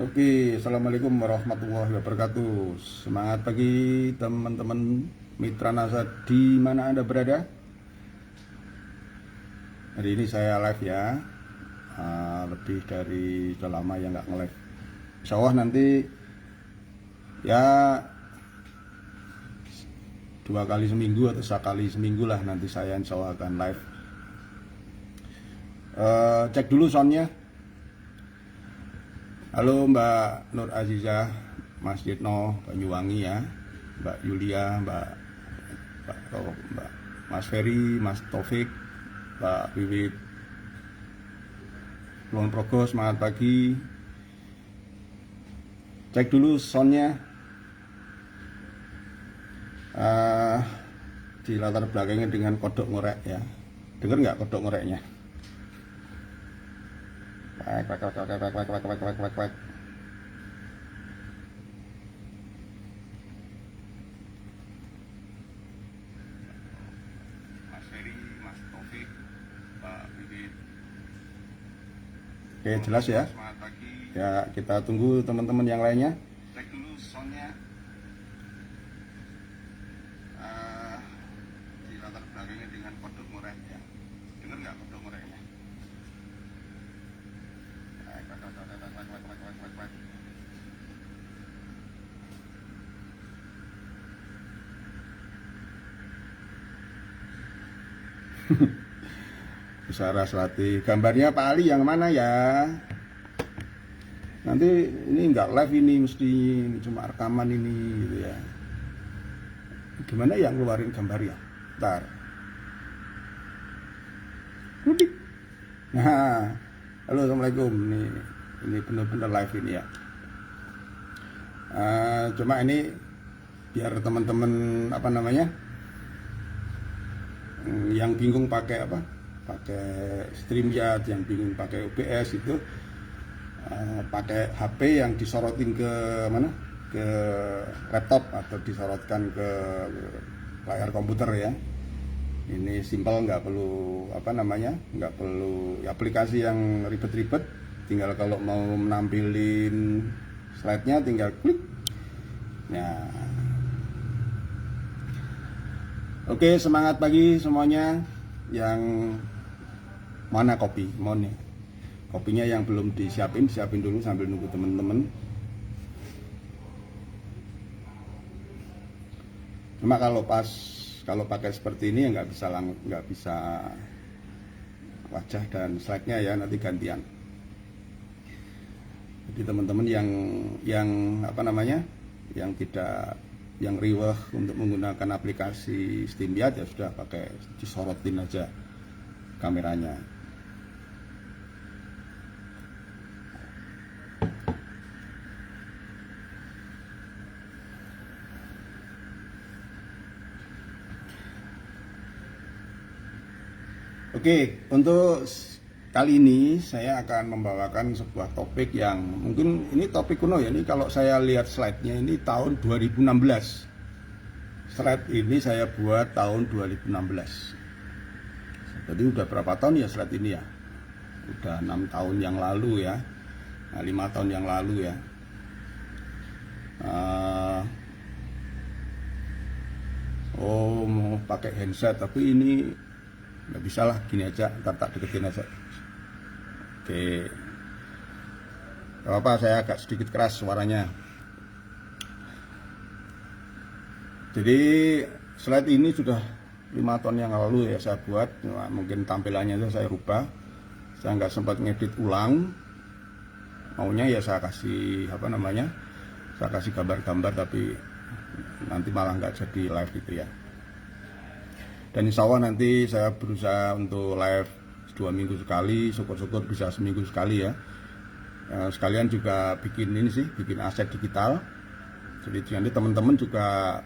Oke, assalamualaikum warahmatullahi wabarakatuh. Semangat pagi teman-teman mitra NASA di mana Anda berada. Hari ini saya live ya. Lebih dari sudah lama ya nggak nge-live. Insya Allah nanti ya 2 kali seminggu atau sekali seminggu lah nanti saya insya Allah akan live. Cek dulu soundnya. Halo Mbak Nur Azizah, Mas Yitno, Banyuwangi ya, Mbak Yulia, Mbak Mas Ferry, Mas Taufik, Mbak Wiwit, Kulon Progo, semangat pagi. Cek dulu soundnya. Di latar belakangnya dengan kodok ngorek ya. Dengar nggak kodok ngoreknya? Wek. Mas Ferry, Mas Taufik, Pak Bibit. Oke, jelas ya. Ya, kita tunggu teman-teman yang lainnya. Cek dulu soundnya. Di latar belakangnya dengan kodok ngorek ya. Dengar nggak kodok ngoreknya? Sarah Selati, gambarnya Pak Ali yang mana ya? Nanti ini nggak live ini, mesti cuma rekaman ini gitu ya. Gimana yang ngeluarin gambarnya? Ntar. Mudik. Nah, halo assalamualaikum. Ini benar-benar live ini ya. Cuma ini biar teman-teman apa namanya yang bingung pakai apa? Pakai StreamYard, yang bingung pakai OBS itu pakai HP yang disorotin ke mana? Ke laptop atau disorotkan ke layar komputer ya. Ini simpel, nggak perlu apa namanya, nggak perlu aplikasi yang ribet-ribet. Tinggal kalau mau menampilin slide-nya tinggal klik. Ya. Oke, semangat pagi semuanya. Yang mana kopi? Mohon nih. Kopinya yang belum disiapin, siapin dulu sambil nunggu temen-temen. Cuma kalau pakai seperti ini ya nggak bisa wajah dan slide-nya ya, nanti gantian. Jadi teman-teman yang apa namanya, yang riweh untuk menggunakan aplikasi StreamYard ya sudah pakai disorotin aja kameranya. Oke, untuk kali ini saya akan membawakan sebuah topik yang mungkin ini topik kuno ya. Ini kalau saya lihat slide-nya ini tahun 2016. Slide ini saya buat tahun 2016. Jadi udah berapa tahun ya slide ini ya? Udah 6 tahun yang lalu ya. Nah, 5 tahun yang lalu ya. Mau pakai handset tapi ini nggak bisa lah, gini aja, ntar tak deketin aja. Oke, gak apa, saya agak sedikit keras suaranya. Jadi slide ini sudah 5 tahun yang lalu ya saya buat. Mungkin tampilannya itu saya rubah, saya nggak sempat ngedit ulang. Maunya ya saya kasih apa namanya, saya kasih gambar-gambar tapi nanti malah nggak jadi live gitu ya. Dan insya Allah nanti saya berusaha untuk live 2 minggu sekali, syukur-syukur bisa seminggu sekali ya. Sekalian juga bikin ini sih, bikin aset digital. Jadi nanti teman-teman juga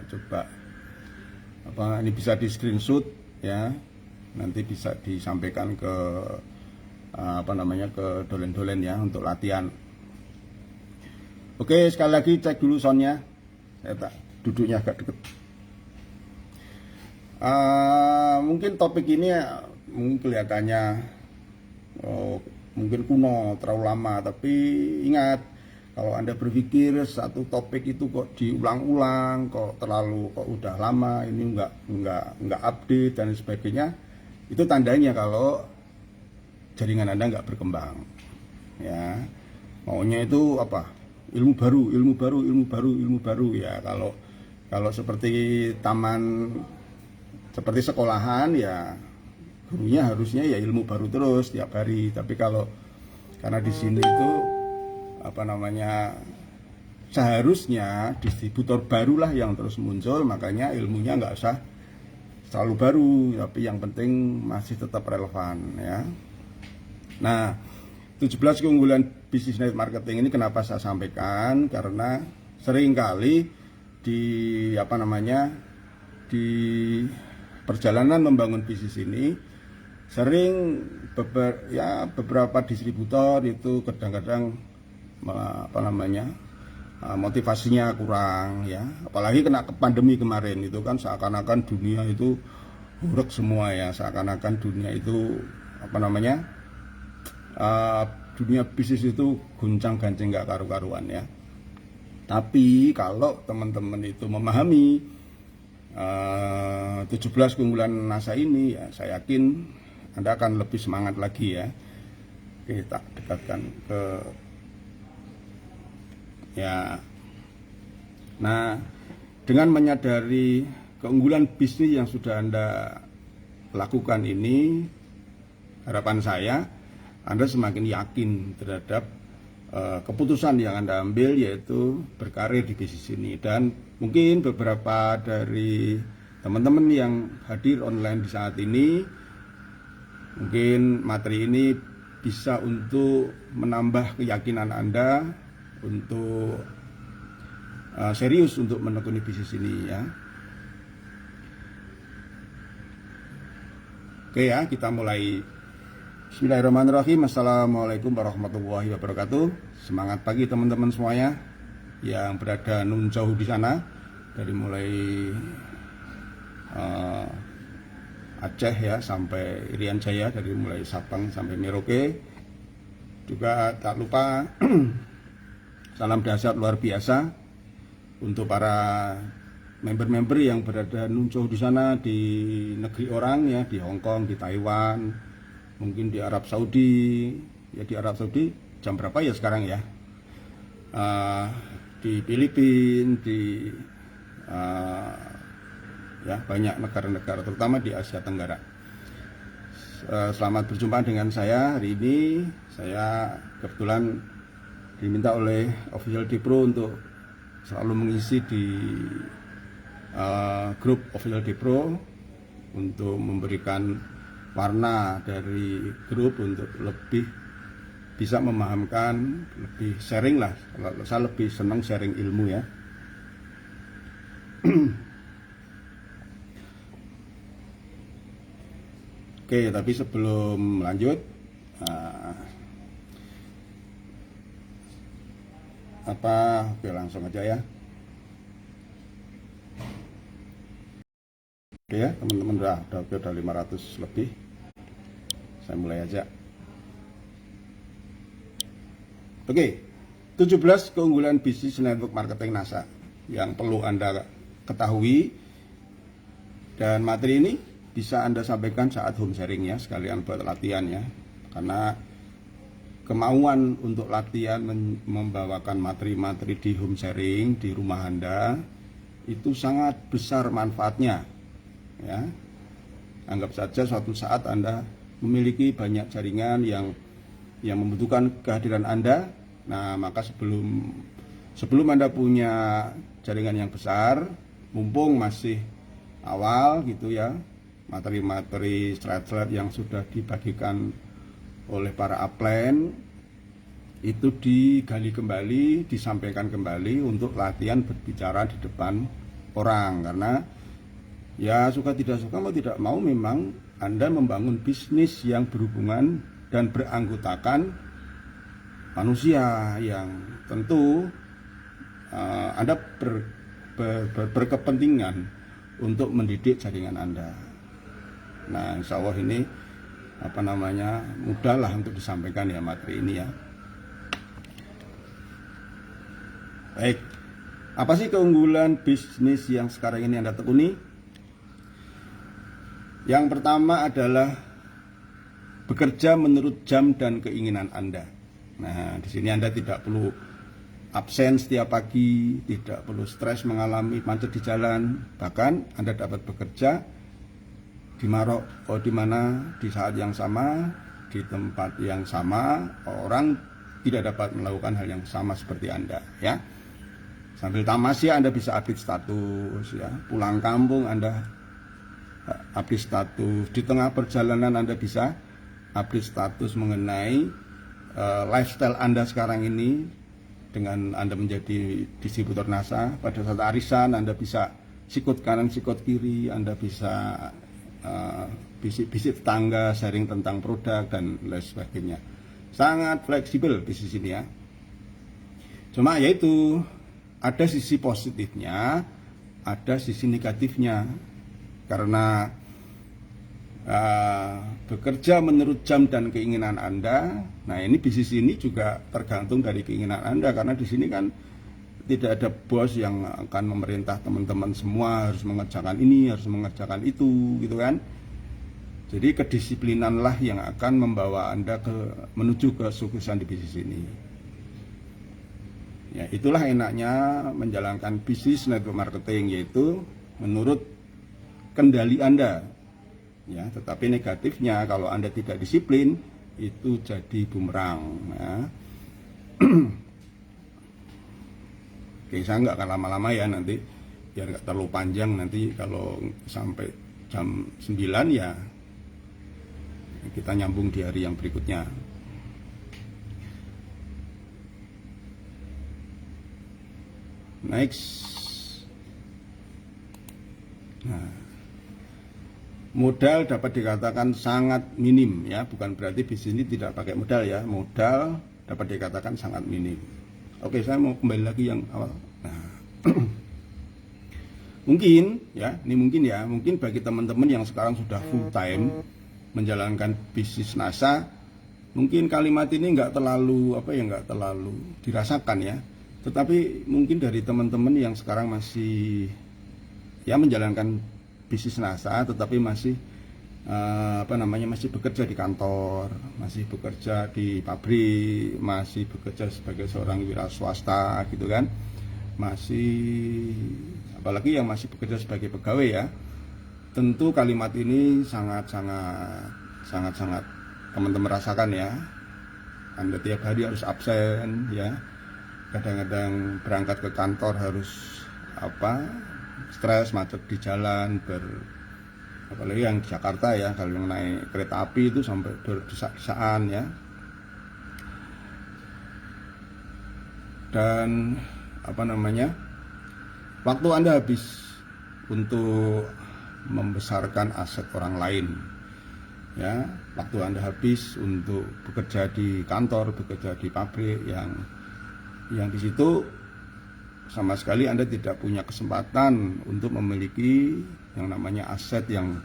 coba apa ini bisa di screenshot ya. Nanti bisa disampaikan ke apa namanya, ke dolen-dolen ya untuk latihan. Oke, sekali lagi cek dulu soundnya. Saya tak duduknya agak deket. Mungkin topik ini mungkin kelihatannya mungkin kuno, terlalu lama. Tapi ingat, kalau Anda berpikir satu topik itu kok diulang-ulang, kok udah lama, ini nggak update dan sebagainya, itu tandanya kalau jaringan Anda nggak berkembang. Ya, maunya itu apa? Ilmu baru, ilmu baru, ilmu baru, ilmu baru ya. Kalau seperti taman, seperti sekolahan ya, gurunya harusnya ya ilmu baru terus tiap hari. Tapi karena di sini itu apa namanya, seharusnya distributor barulah yang terus muncul, makanya ilmunya nggak usah selalu baru, tapi yang penting masih tetap relevan ya. Nah, 17 keunggulan bisnis network marketing ini kenapa saya sampaikan, karena seringkali di perjalanan membangun bisnis ini sering beberapa distributor itu kadang-kadang motivasinya kurang ya, apalagi kena pandemi kemarin itu kan seakan-akan dunia itu huruf semua ya, seakan-akan dunia itu dunia bisnis itu guncang-gancing nggak karu-karuan ya. Tapi kalau teman-teman itu memahami 17 keunggulan NASA ini ya, saya yakin Anda akan lebih semangat lagi ya. Kita dekatkan ke ya. Nah, dengan menyadari keunggulan bisnis yang sudah Anda lakukan ini, harapan saya Anda semakin yakin terhadap keputusan yang Anda ambil, yaitu berkarir di bisnis ini. Dan mungkin beberapa dari teman-teman yang hadir online di saat ini, mungkin materi ini bisa untuk menambah keyakinan Anda untuk serius untuk menekuni bisnis ini ya. Oke ya, kita mulai. Bismillahirrahmanirrahim. Assalamualaikum warahmatullahi wabarakatuh. Semangat pagi teman-teman semuanya yang berada nun jauh di sana, dari mulai Aceh ya sampai Irian Jaya, dari mulai Sabang sampai Merauke. Juga tak lupa salam dahsyat luar biasa untuk para member-member yang berada nun jauh di sana, di negeri orang ya, di Hong Kong, di Taiwan, mungkin di Arab Saudi ya. Di Arab Saudi jam berapa ya sekarang ya? Di Filipina, di ya banyak negara-negara, terutama di Asia Tenggara. Selamat berjumpa dengan saya hari ini. Saya kebetulan diminta oleh Official Dipro untuk selalu mengisi di grup Official Dipro untuk memberikan warna dari grup untuk lebih bisa memahamkan, lebih sharing lah. Kalau saya lebih senang sharing ilmu ya. Oke, tapi sebelum lanjut, oke langsung aja ya. Oke ya, teman-teman udah 500 lebih. Saya mulai aja. Oke, 17 keunggulan bisnis network marketing NASA yang perlu Anda ketahui, dan materi ini bisa Anda sampaikan saat home sharing ya, sekalian buat latihan ya. Karena kemauan untuk latihan membawakan materi-materi di home sharing di rumah Anda itu sangat besar manfaatnya ya. Anggap saja suatu saat Anda memiliki banyak jaringan yang membutuhkan kehadiran Anda. Nah, maka sebelum Anda punya jaringan yang besar, mumpung masih awal gitu ya, materi-materi slide-slide yang sudah dibagikan oleh para upline itu digali kembali, disampaikan kembali untuk latihan berbicara di depan orang. Karena ya suka tidak suka, mau tidak mau, memang Anda membangun bisnis yang berhubungan dan beranggotakan manusia yang tentu Anda berkepentingan untuk mendidik jaringan Anda. Nah, insya Allah ini mudah lah untuk disampaikan ya materi ini ya. Baik, apa sih keunggulan bisnis yang sekarang ini Anda tekuni? Yang pertama adalah bekerja menurut jam dan keinginan Anda. Nah, di sini Anda tidak perlu absen setiap pagi, tidak perlu stres mengalami macet di jalan, bahkan Anda dapat bekerja di mana di saat yang sama, di tempat yang sama, orang tidak dapat melakukan hal yang sama seperti Anda, ya. Sambil tamasya Anda bisa update status, ya. Pulang kampung Anda update status, di tengah perjalanan Anda bisa update status mengenai lifestyle Anda sekarang ini. Dengan Anda menjadi distributor NASA, pada saat arisan Anda bisa sikut kanan sikut kiri, Anda bisa bisik-bisik tetangga, sharing tentang produk dan lain sebagainya. Sangat fleksibel bisnis ini ya. Cuma yaitu ada sisi positifnya, ada sisi negatifnya. Karena bekerja menurut jam dan keinginan Anda. Nah, ini bisnis ini juga tergantung dari keinginan Anda, karena di sini kan tidak ada bos yang akan memerintah teman-teman semua harus mengerjakan ini, harus mengerjakan itu, gitu kan. Jadi kedisiplinanlah yang akan membawa Anda menuju kesuksesan di bisnis ini. Ya, itulah enaknya menjalankan bisnis network marketing, yaitu menurut kendali Anda. Ya, tetapi negatifnya kalau Anda tidak disiplin itu jadi bumerang. Ya. Oke, saya nggak akan lama-lama ya, nanti biar nggak terlalu panjang. Nanti kalau sampai jam 9 ya kita nyambung di hari yang berikutnya. Next. Nah, modal dapat dikatakan sangat minim ya, bukan berarti bisnis ini tidak pakai modal ya. Modal dapat dikatakan sangat minim. Oke, saya mau kembali lagi yang awal. Nah, mungkin bagi teman-teman yang sekarang sudah full time menjalankan bisnis NASA, mungkin kalimat ini nggak terlalu dirasakan ya. Tetapi mungkin dari teman-teman yang sekarang masih ya menjalankan bisnis NASA, tetapi masih masih bekerja di kantor, masih bekerja di pabrik, masih bekerja sebagai seorang wira swasta gitu kan, apalagi yang masih bekerja sebagai pegawai ya. Tentu kalimat ini sangat teman-teman rasakan ya. Anda tiap hari harus absen ya, kadang-kadang berangkat ke kantor harus stres, macet di jalan, apalagi yang di Jakarta ya, kalau yang naik kereta api itu sampai berdesak-desaan ya. Dan waktu Anda habis untuk membesarkan aset orang lain ya, waktu Anda habis untuk bekerja di kantor, bekerja di pabrik yang di situ sama sekali Anda tidak punya kesempatan untuk memiliki yang namanya aset yang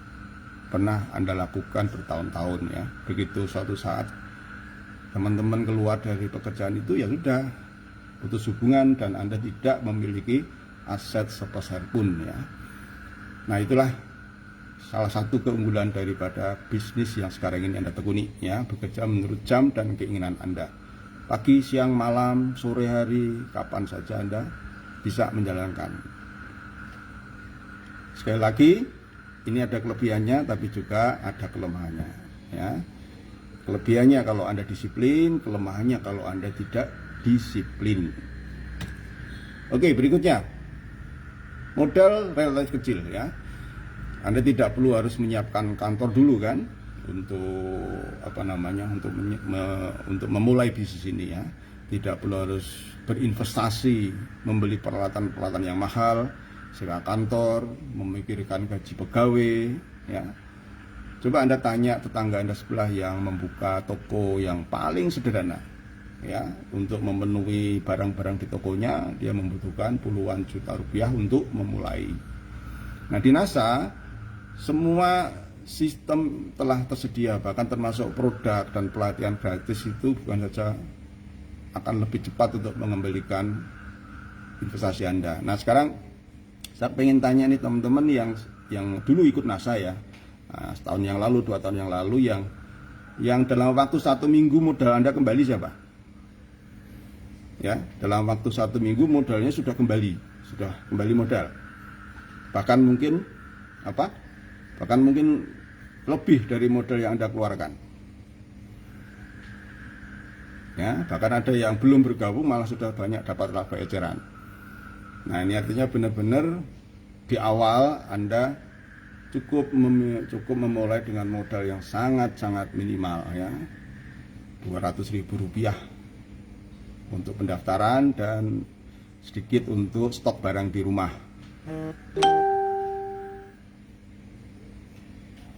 pernah Anda lakukan bertahun-tahun ya. Begitu suatu saat teman-teman keluar dari pekerjaan itu, ya sudah putus hubungan dan Anda tidak memiliki aset sepeser pun ya. Nah, itulah salah satu keunggulan daripada bisnis yang sekarang ini Anda tekuni ya, bekerja menurut jam dan keinginan Anda. Pagi, siang, malam, sore hari, kapan saja Anda bisa menjalankan. Sekali lagi, ini ada kelebihannya tapi juga ada kelemahannya ya. Kelebihannya kalau Anda disiplin, kelemahannya kalau Anda tidak disiplin. Oke, berikutnya. Modal relatif kecil ya. Anda tidak perlu harus menyiapkan kantor dulu kan untuk untuk memulai bisnis ini ya. Tidak perlu harus berinvestasi, membeli peralatan-peralatan yang mahal, sewa kantor, memikirkan gaji pegawai ya. Coba Anda tanya tetangga Anda sebelah yang membuka toko yang paling sederhana ya, untuk memenuhi barang-barang di tokonya dia membutuhkan puluhan juta rupiah untuk memulai. Nah, di NASA semua sistem telah tersedia, bahkan termasuk produk dan pelatihan gratis itu bukan saja akan lebih cepat untuk mengembalikan investasi Anda. Nah sekarang saya pengen tanya nih teman-teman yang dulu ikut NASA ya, nah, setahun yang lalu, 2 tahun yang lalu, yang dalam waktu 1 minggu modal Anda kembali siapa? Ya, dalam waktu 1 minggu modalnya sudah kembali modal. Bahkan mungkin lebih dari modal yang Anda keluarkan. Ya, bahkan ada yang belum bergabung malah sudah banyak dapat laba eceran. Nah, ini artinya benar-benar di awal Anda cukup memulai dengan modal yang sangat-sangat minimal ya, Rp200.000 untuk pendaftaran dan sedikit untuk stok barang di rumah.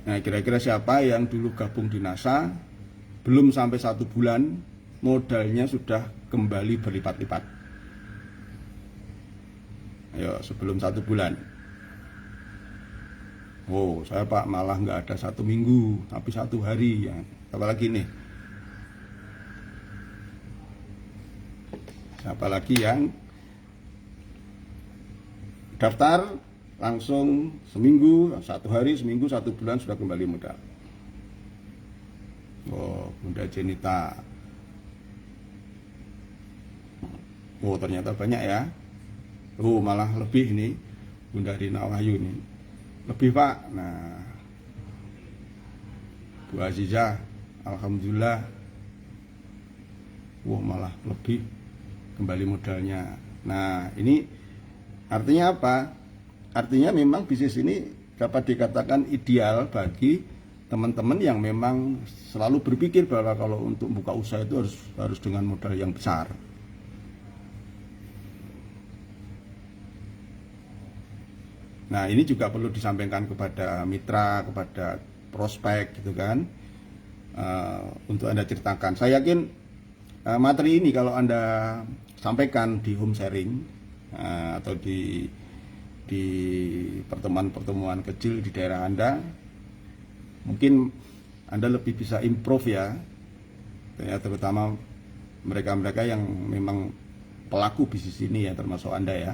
Nah, kira-kira siapa yang dulu gabung di NASA belum sampai 1 bulan modalnya sudah kembali berlipat-lipat? Ayo, sebelum 1 bulan. Oh, saya Pak malah nggak ada 1 minggu, tapi 1 hari ya. Apalagi nih? Apalagi yang daftar langsung seminggu, 1 hari, seminggu, 1 bulan sudah kembali modal. Oh, Bunda Jenita. Oh, ternyata banyak ya. Oh, malah lebih nih Bunda Rina Wahyu nih. Lebih Pak. Nah, Bu Azizah, alhamdulillah. Wah, malah lebih kembali modalnya. Nah, ini artinya apa? Artinya memang bisnis ini dapat dikatakan ideal bagi teman-teman yang memang selalu berpikir bahwa kalau untuk buka usaha itu harus dengan modal yang besar. Nah, ini juga perlu disampaikan kepada mitra, kepada prospek gitu kan, untuk Anda ceritakan. Saya yakin materi ini kalau Anda sampaikan di home sharing atau di pertemuan-pertemuan kecil di daerah Anda, mungkin Anda lebih bisa improve ya, terutama mereka-mereka yang memang pelaku bisnis ini ya, termasuk Anda ya.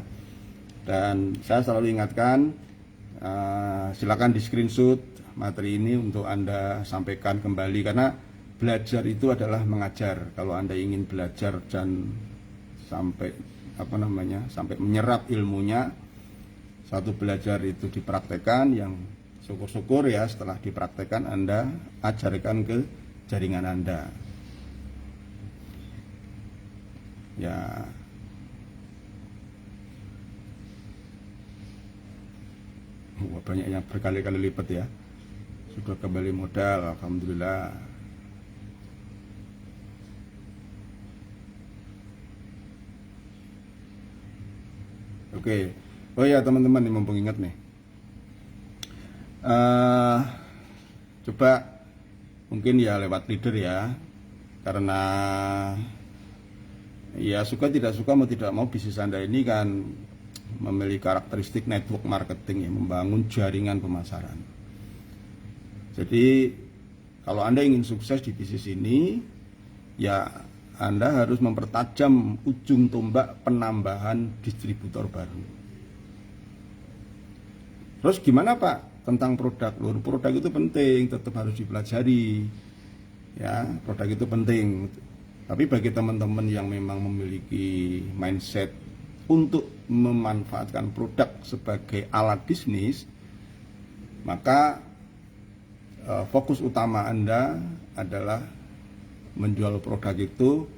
Dan saya selalu ingatkan, silakan di screenshot materi ini untuk Anda sampaikan kembali, karena belajar itu adalah mengajar. Kalau Anda ingin belajar dan sampai sampai menyerap ilmunya, satu belajar itu dipraktekkan, yang syukur-syukur ya setelah dipraktekkan Anda ajarkan ke jaringan Anda. Ya. Banyak yang berkali-kali lipat ya, sudah kembali modal, alhamdulillah. Oke, oh ya teman-teman, mumpung ingat nih, coba mungkin ya lewat leader ya, karena ya suka tidak suka, mau tidak mau bisnis Anda ini kan memiliki karakteristik network marketing ya, membangun jaringan pemasaran. Jadi kalau Anda ingin sukses di bisnis ini, ya Anda harus mempertajam ujung tombak penambahan distributor baru. Terus gimana Pak tentang produk? Produk itu penting, tetap harus dipelajari. Ya, produk itu penting. Tapi bagi teman-teman yang memang memiliki mindset untuk memanfaatkan produk sebagai alat bisnis, maka fokus utama Anda adalah menjual produk itu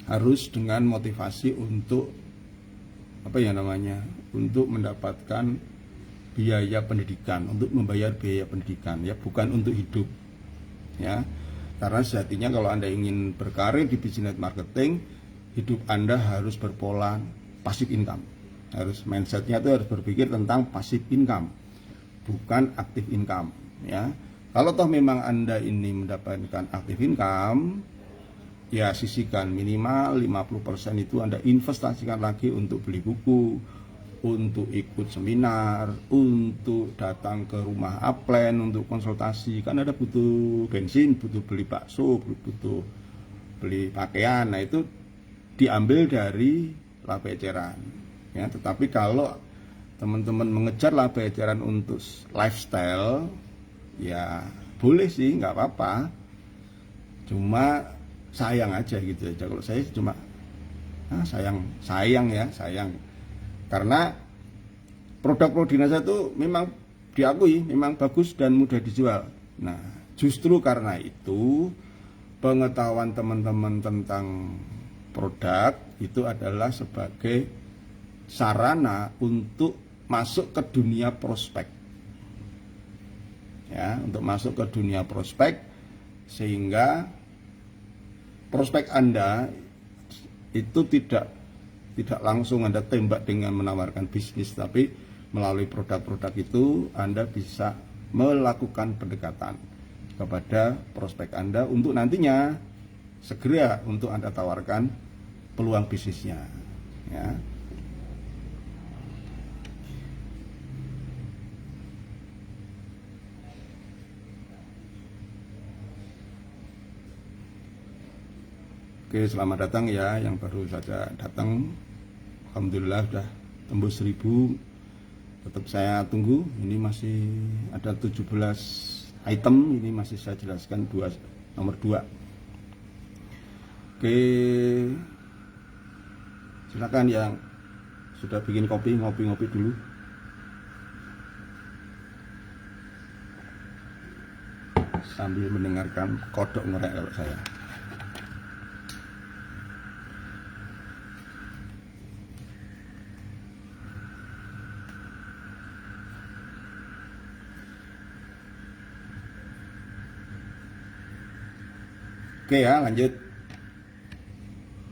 harus dengan motivasi untuk untuk mendapatkan biaya pendidikan, untuk membayar biaya pendidikan ya, bukan untuk hidup ya. Karena sejatinya kalau Anda ingin berkarir di bisnis marketing, hidup Anda harus berpola passive income. Harus mindsetnya itu harus berpikir tentang passive income, bukan active income ya. Kalau toh memang Anda ini mendapatkan active income, ya sisihkan minimal 50% itu Anda investasikan lagi untuk beli buku, untuk ikut seminar, untuk datang ke rumah upline, untuk konsultasi, kan ada butuh bensin, butuh beli bakso, butuh beli pakaian. Nah itu diambil dari laba eceran. Ya, tetapi kalau teman-teman mengejar laba eceran untuk lifestyle, ya boleh sih, nggak apa-apa. Cuma sayang aja gitu aja. Kalau saya cuma sayang. Karena produk-produk dinasa itu memang diakui memang bagus dan mudah dijual. Nah, justru karena itu pengetahuan teman-teman tentang produk itu adalah sebagai sarana untuk masuk ke dunia prospek. Ya, untuk masuk ke dunia prospek sehingga prospek Anda itu tidak langsung Anda tembak dengan menawarkan bisnis, tapi melalui produk-produk itu Anda bisa melakukan pendekatan kepada prospek Anda untuk nantinya segera untuk Anda tawarkan peluang bisnisnya. Ya. Oke, selamat datang ya yang baru saja datang. Alhamdulillah sudah tembus 1000. Tetap saya tunggu. Ini masih ada 17 item. Ini masih saya jelaskan nomor 2. Oke, silakan yang sudah bikin kopi, ngopi-ngopi dulu. Sambil mendengarkan kodok ngorek kalau saya. Oke ya, lanjut.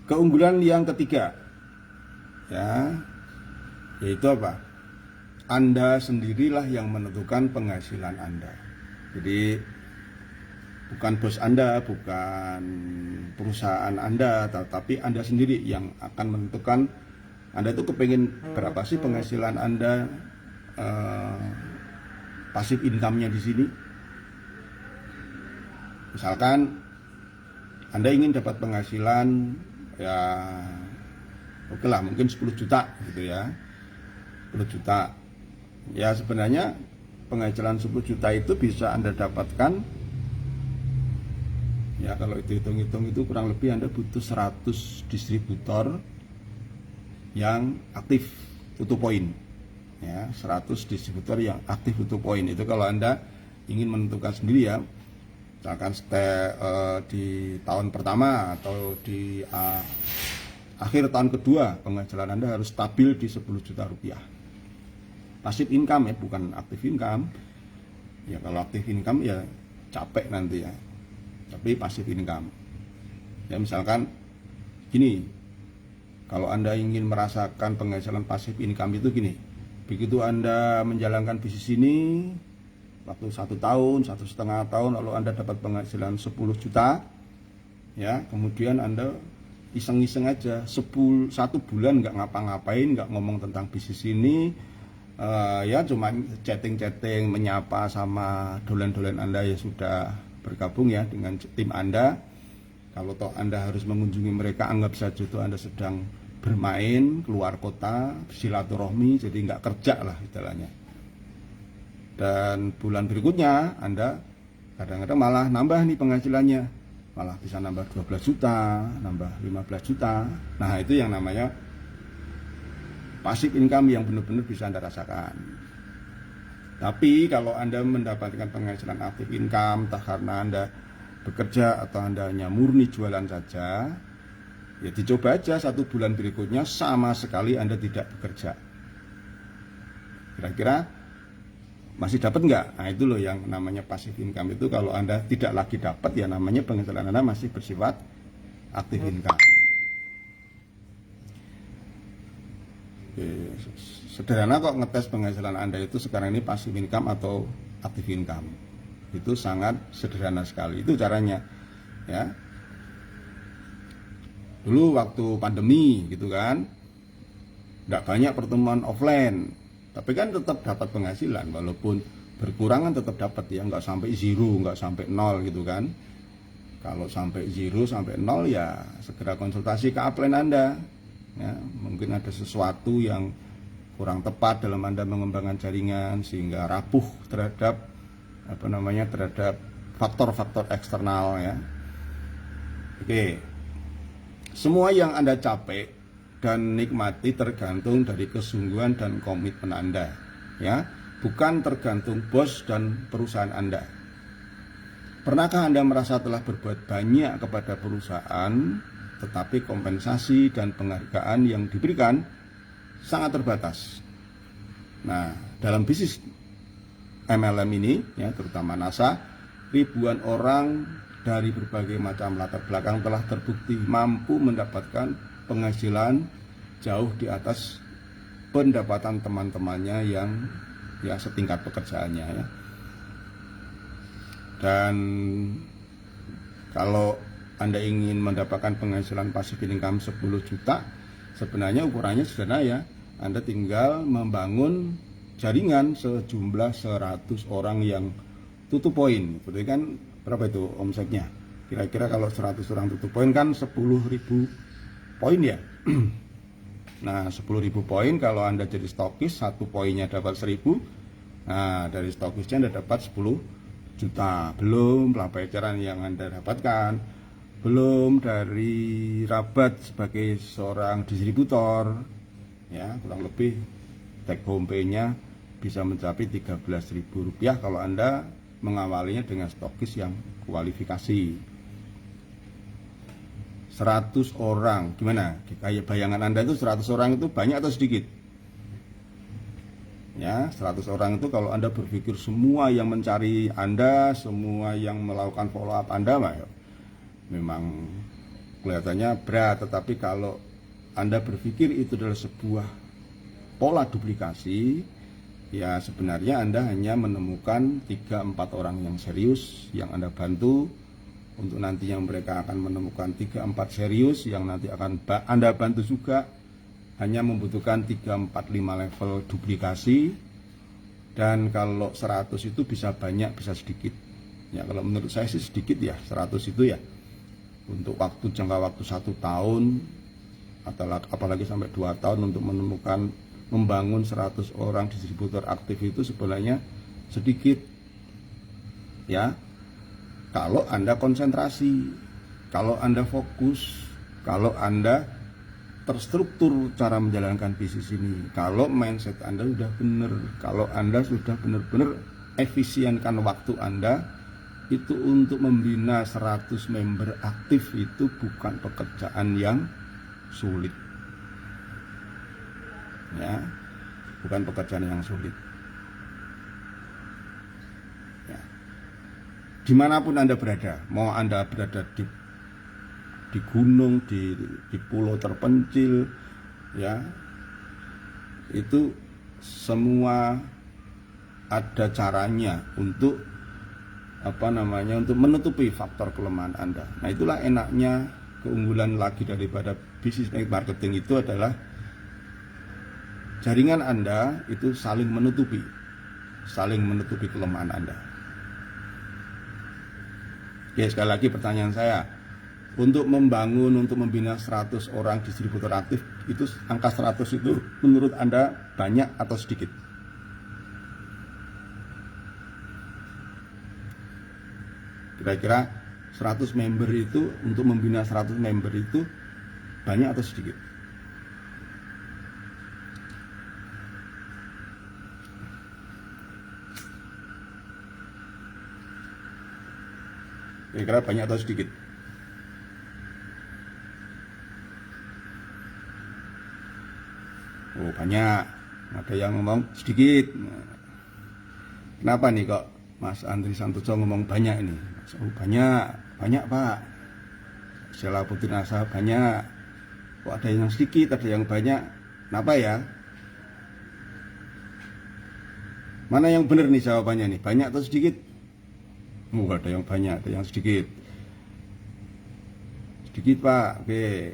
Keunggulan yang ketiga, ya, yaitu apa? Anda sendirilah yang menentukan penghasilan Anda. Jadi bukan bos Anda, bukan perusahaan Anda, tapi Anda sendiri yang akan menentukan. Anda itu kepengen berapa sih penghasilan Anda, pasif income-nya di sini. Misalkan Anda ingin dapat penghasilan ya oke lah mungkin 10 juta gitu ya. 10 juta. Ya sebenarnya penghasilan 10 juta itu bisa Anda dapatkan ya kalau itu hitung-hitung itu kurang lebih Anda butuh 100 distributor yang aktif tutup poin. Ya, 100 distributor yang aktif tutup poin. Itu kalau Anda ingin menentukan sendiri ya. Misalkan di tahun pertama atau di akhir tahun kedua penghasilan Anda harus stabil di 10 juta rupiah. Pasif income ya, bukan aktif income. Ya kalau aktif income ya capek nanti ya. Tapi pasif income. Ya misalkan gini, kalau Anda ingin merasakan penghasilan pasif income itu gini. Begitu Anda menjalankan bisnis ini waktu 1 tahun, 1,5 tahun, lalu Anda dapat penghasilan 10 juta, ya, kemudian Anda iseng-iseng aja, 1 bulan nggak ngapa-ngapain, nggak ngomong tentang bisnis ini, ya cuma chatting-chatting, menyapa sama dolen-dolen Anda yang sudah bergabung ya dengan tim Anda. Kalau toh Anda harus mengunjungi mereka, anggap saja itu Anda sedang bermain, keluar kota, silaturahmi, jadi nggak kerja lah istilahnya. Dan bulan berikutnya Anda kadang-kadang malah nambah nih penghasilannya, malah bisa nambah 12 juta, nambah 15 juta. Nah itu yang namanya passive income yang benar-benar bisa Anda rasakan. Tapi kalau Anda mendapatkan penghasilan aktif income, entah karena Anda bekerja atau Anda hanya murni jualan saja, ya dicoba aja 1 bulan berikutnya sama sekali Anda tidak bekerja. Kira-kira masih dapat nggak? Nah itu loh yang namanya passive income. Itu kalau Anda tidak lagi dapat ya namanya penghasilan Anda masih bersifat aktif income. Sederhana kok ngetes penghasilan Anda itu sekarang ini passive income atau aktif income. Itu sangat sederhana sekali. Itu caranya ya. Dulu waktu pandemi gitu kan, Tidak banyak pertemuan offline, tapi kan tetap dapat penghasilan, walaupun berkurang kan tetap dapat ya, nggak sampai zero, nggak sampai nol gitu kan. Kalau sampai zero, sampai nol ya segera konsultasi ke upline Anda. Ya, mungkin ada sesuatu yang kurang tepat dalam Anda mengembangkan jaringan sehingga rapuh terhadap terhadap faktor-faktor eksternal ya. Oke. Semua yang Anda capai dan nikmati tergantung dari kesungguhan dan komitmen Anda, ya, bukan tergantung bos dan perusahaan Anda. Pernahkah Anda merasa telah berbuat banyak kepada perusahaan, tetapi kompensasi dan penghargaan yang diberikan sangat terbatas? Nah, dalam bisnis MLM ini, ya, terutama NASA, ribuan orang dari berbagai macam latar belakang telah terbukti mampu mendapatkan penghasilan jauh di atas pendapatan teman-temannya yang ya setingkat pekerjaannya ya. Dan kalau Anda ingin mendapatkan penghasilan passive income 10 juta, sebenarnya ukurannya sederhana ya. Anda tinggal membangun jaringan sejumlah 100 orang yang tutup poin. Berarti kan berapa itu omsetnya? Kira-kira kalau 100 orang tutup poin kan 10.000 poin ya. Nah, 10.000 poin kalau Anda jadi stokis, satu poinnya dapat 1.000. Nah, dari stokisnya Anda dapat 10 juta. Belum pelajaran yang Anda dapatkan, belum dari rabat sebagai seorang distributor. Ya, kurang lebih take home pay-nya bisa mencapai Rp13.000 kalau Anda mengawalinya dengan stokis yang kualifikasi. 100 orang, gimana? Kayak bayangan Anda itu 100 orang itu banyak atau sedikit? Ya, 100 orang itu kalau Anda berpikir semua yang mencari Anda, semua yang melakukan follow up Anda, memang kelihatannya berat. Tetapi kalau Anda berpikir itu adalah sebuah pola duplikasi, ya sebenarnya Anda hanya menemukan 3-4 orang yang serius yang Anda bantu. Untuk nantinya mereka akan menemukan 3-4 serius yang nanti akan Anda bantu juga. Hanya membutuhkan 3-4-5 level duplikasi. Dan kalau 100 itu bisa banyak, bisa sedikit. Ya, kalau menurut saya sih sedikit ya, 100 itu ya. Untuk jangka waktu 1 tahun, atau apalagi sampai 2 tahun untuk menemukan, membangun 100 orang distributor aktif itu sebenarnya sedikit. Ya. Kalau Anda konsentrasi, kalau Anda fokus, kalau Anda terstruktur cara menjalankan bisnis ini, kalau mindset Anda sudah benar, kalau Anda sudah benar-benar efisienkan waktu Anda, itu untuk membina 100 member aktif itu bukan pekerjaan yang sulit. Ya, bukan pekerjaan yang sulit. Dimanapun Anda berada, mau Anda berada di gunung, di pulau terpencil, ya, itu semua ada caranya untuk untuk menutupi faktor kelemahan Anda. Nah, itulah enaknya, keunggulan lagi daripada bisnis marketing itu adalah jaringan Anda itu saling menutupi kelemahan Anda. Ya, sekali lagi pertanyaan saya, untuk membina 100 orang distributor aktif, itu angka 100 itu menurut Anda banyak atau sedikit? Kira-kira 100 member itu, untuk membina 100 member itu banyak atau sedikit? Kira-kira banyak atau sedikit? Oh, banyak. Ada yang ngomong sedikit. Kenapa nih kok Mas Andri Santoso ngomong banyak ini? Oh, banyak Pak. Sheila Putri Nasa banyak. Kok ada yang sedikit, ada yang banyak? Kenapa ya? Mana yang benar nih jawabannya nih? Banyak atau sedikit? Ada yang banyak, ada yang sedikit. Sedikit Pak. Oke,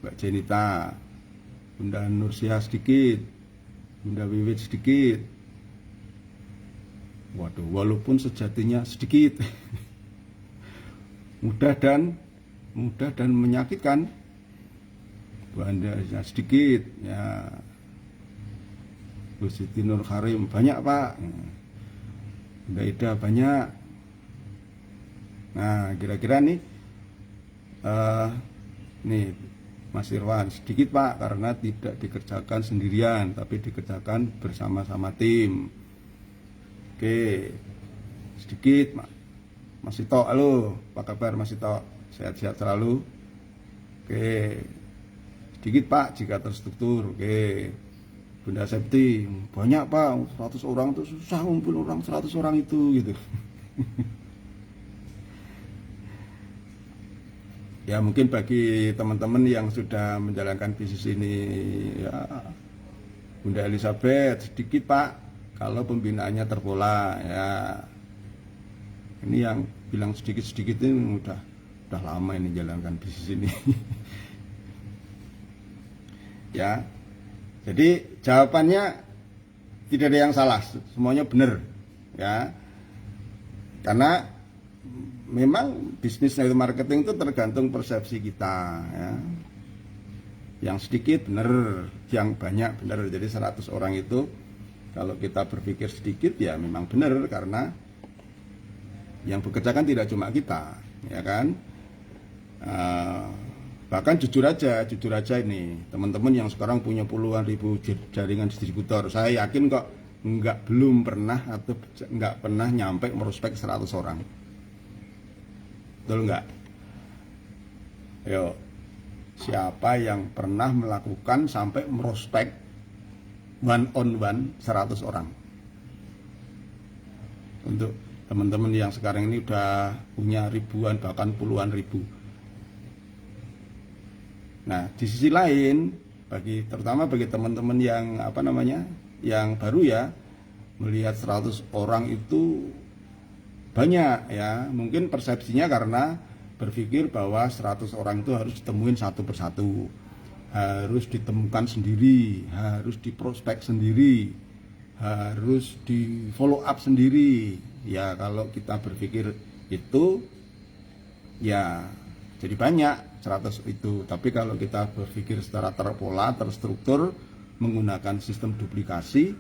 Mbak Jenita. Bunda Nursia sedikit, Bunda Wiwit sedikit. Waduh, walaupun sejatinya sedikit. mudah dan menyakitkan. Bu Anda sedikit ya. Bu Siti Nur Karim banyak Pak. Bunda Ida banyak. Nah kira-kira nih Mas Irwan sedikit Pak, karena tidak dikerjakan sendirian tapi dikerjakan bersama-sama tim. Oke, sedikit Mas Ito, halo, apa kabar Mas Ito? Sehat-sehat selalu. Oke, sedikit Pak jika terstruktur. Oke, Bunda Septi, banyak Pak, 100 orang itu susah ngumpul orang 100 orang itu gitu. Ya mungkin bagi teman-teman yang sudah menjalankan bisnis ini ya, Bunda Elizabeth sedikit Pak kalau pembinaannya terpola ya. Ini yang bilang sedikit-sedikit ini udah lama ini jalankan bisnis ini. Ya. Jadi jawabannya tidak ada yang salah, semuanya benar ya. Karena memang bisnis network marketing itu tergantung persepsi kita ya. Yang sedikit benar, yang banyak benar. Jadi 100 orang itu kalau kita berpikir sedikit ya memang benar, karena yang bekerja kan tidak cuma kita, ya kan? Bahkan jujur aja ini teman-teman yang sekarang punya puluhan ribu jaringan distributor, saya yakin kok belum pernah atau nggak pernah nyampe merospek 100 orang. Betul nggak? Yo, siapa yang pernah melakukan sampai merospek one on one 100 orang? Untuk teman-teman yang sekarang ini udah punya ribuan bahkan puluhan ribu. Nah, di sisi lain terutama bagi teman-teman yang yang baru ya, melihat 100 orang itu banyak ya. Mungkin persepsinya karena berpikir bahwa 100 orang itu harus ditemuin satu persatu, harus ditemukan sendiri, harus diprospek sendiri, harus di follow up sendiri. Ya kalau kita berpikir itu ya jadi banyak 100 itu. Tapi kalau kita berpikir secara terpola, terstruktur, menggunakan sistem duplikasi,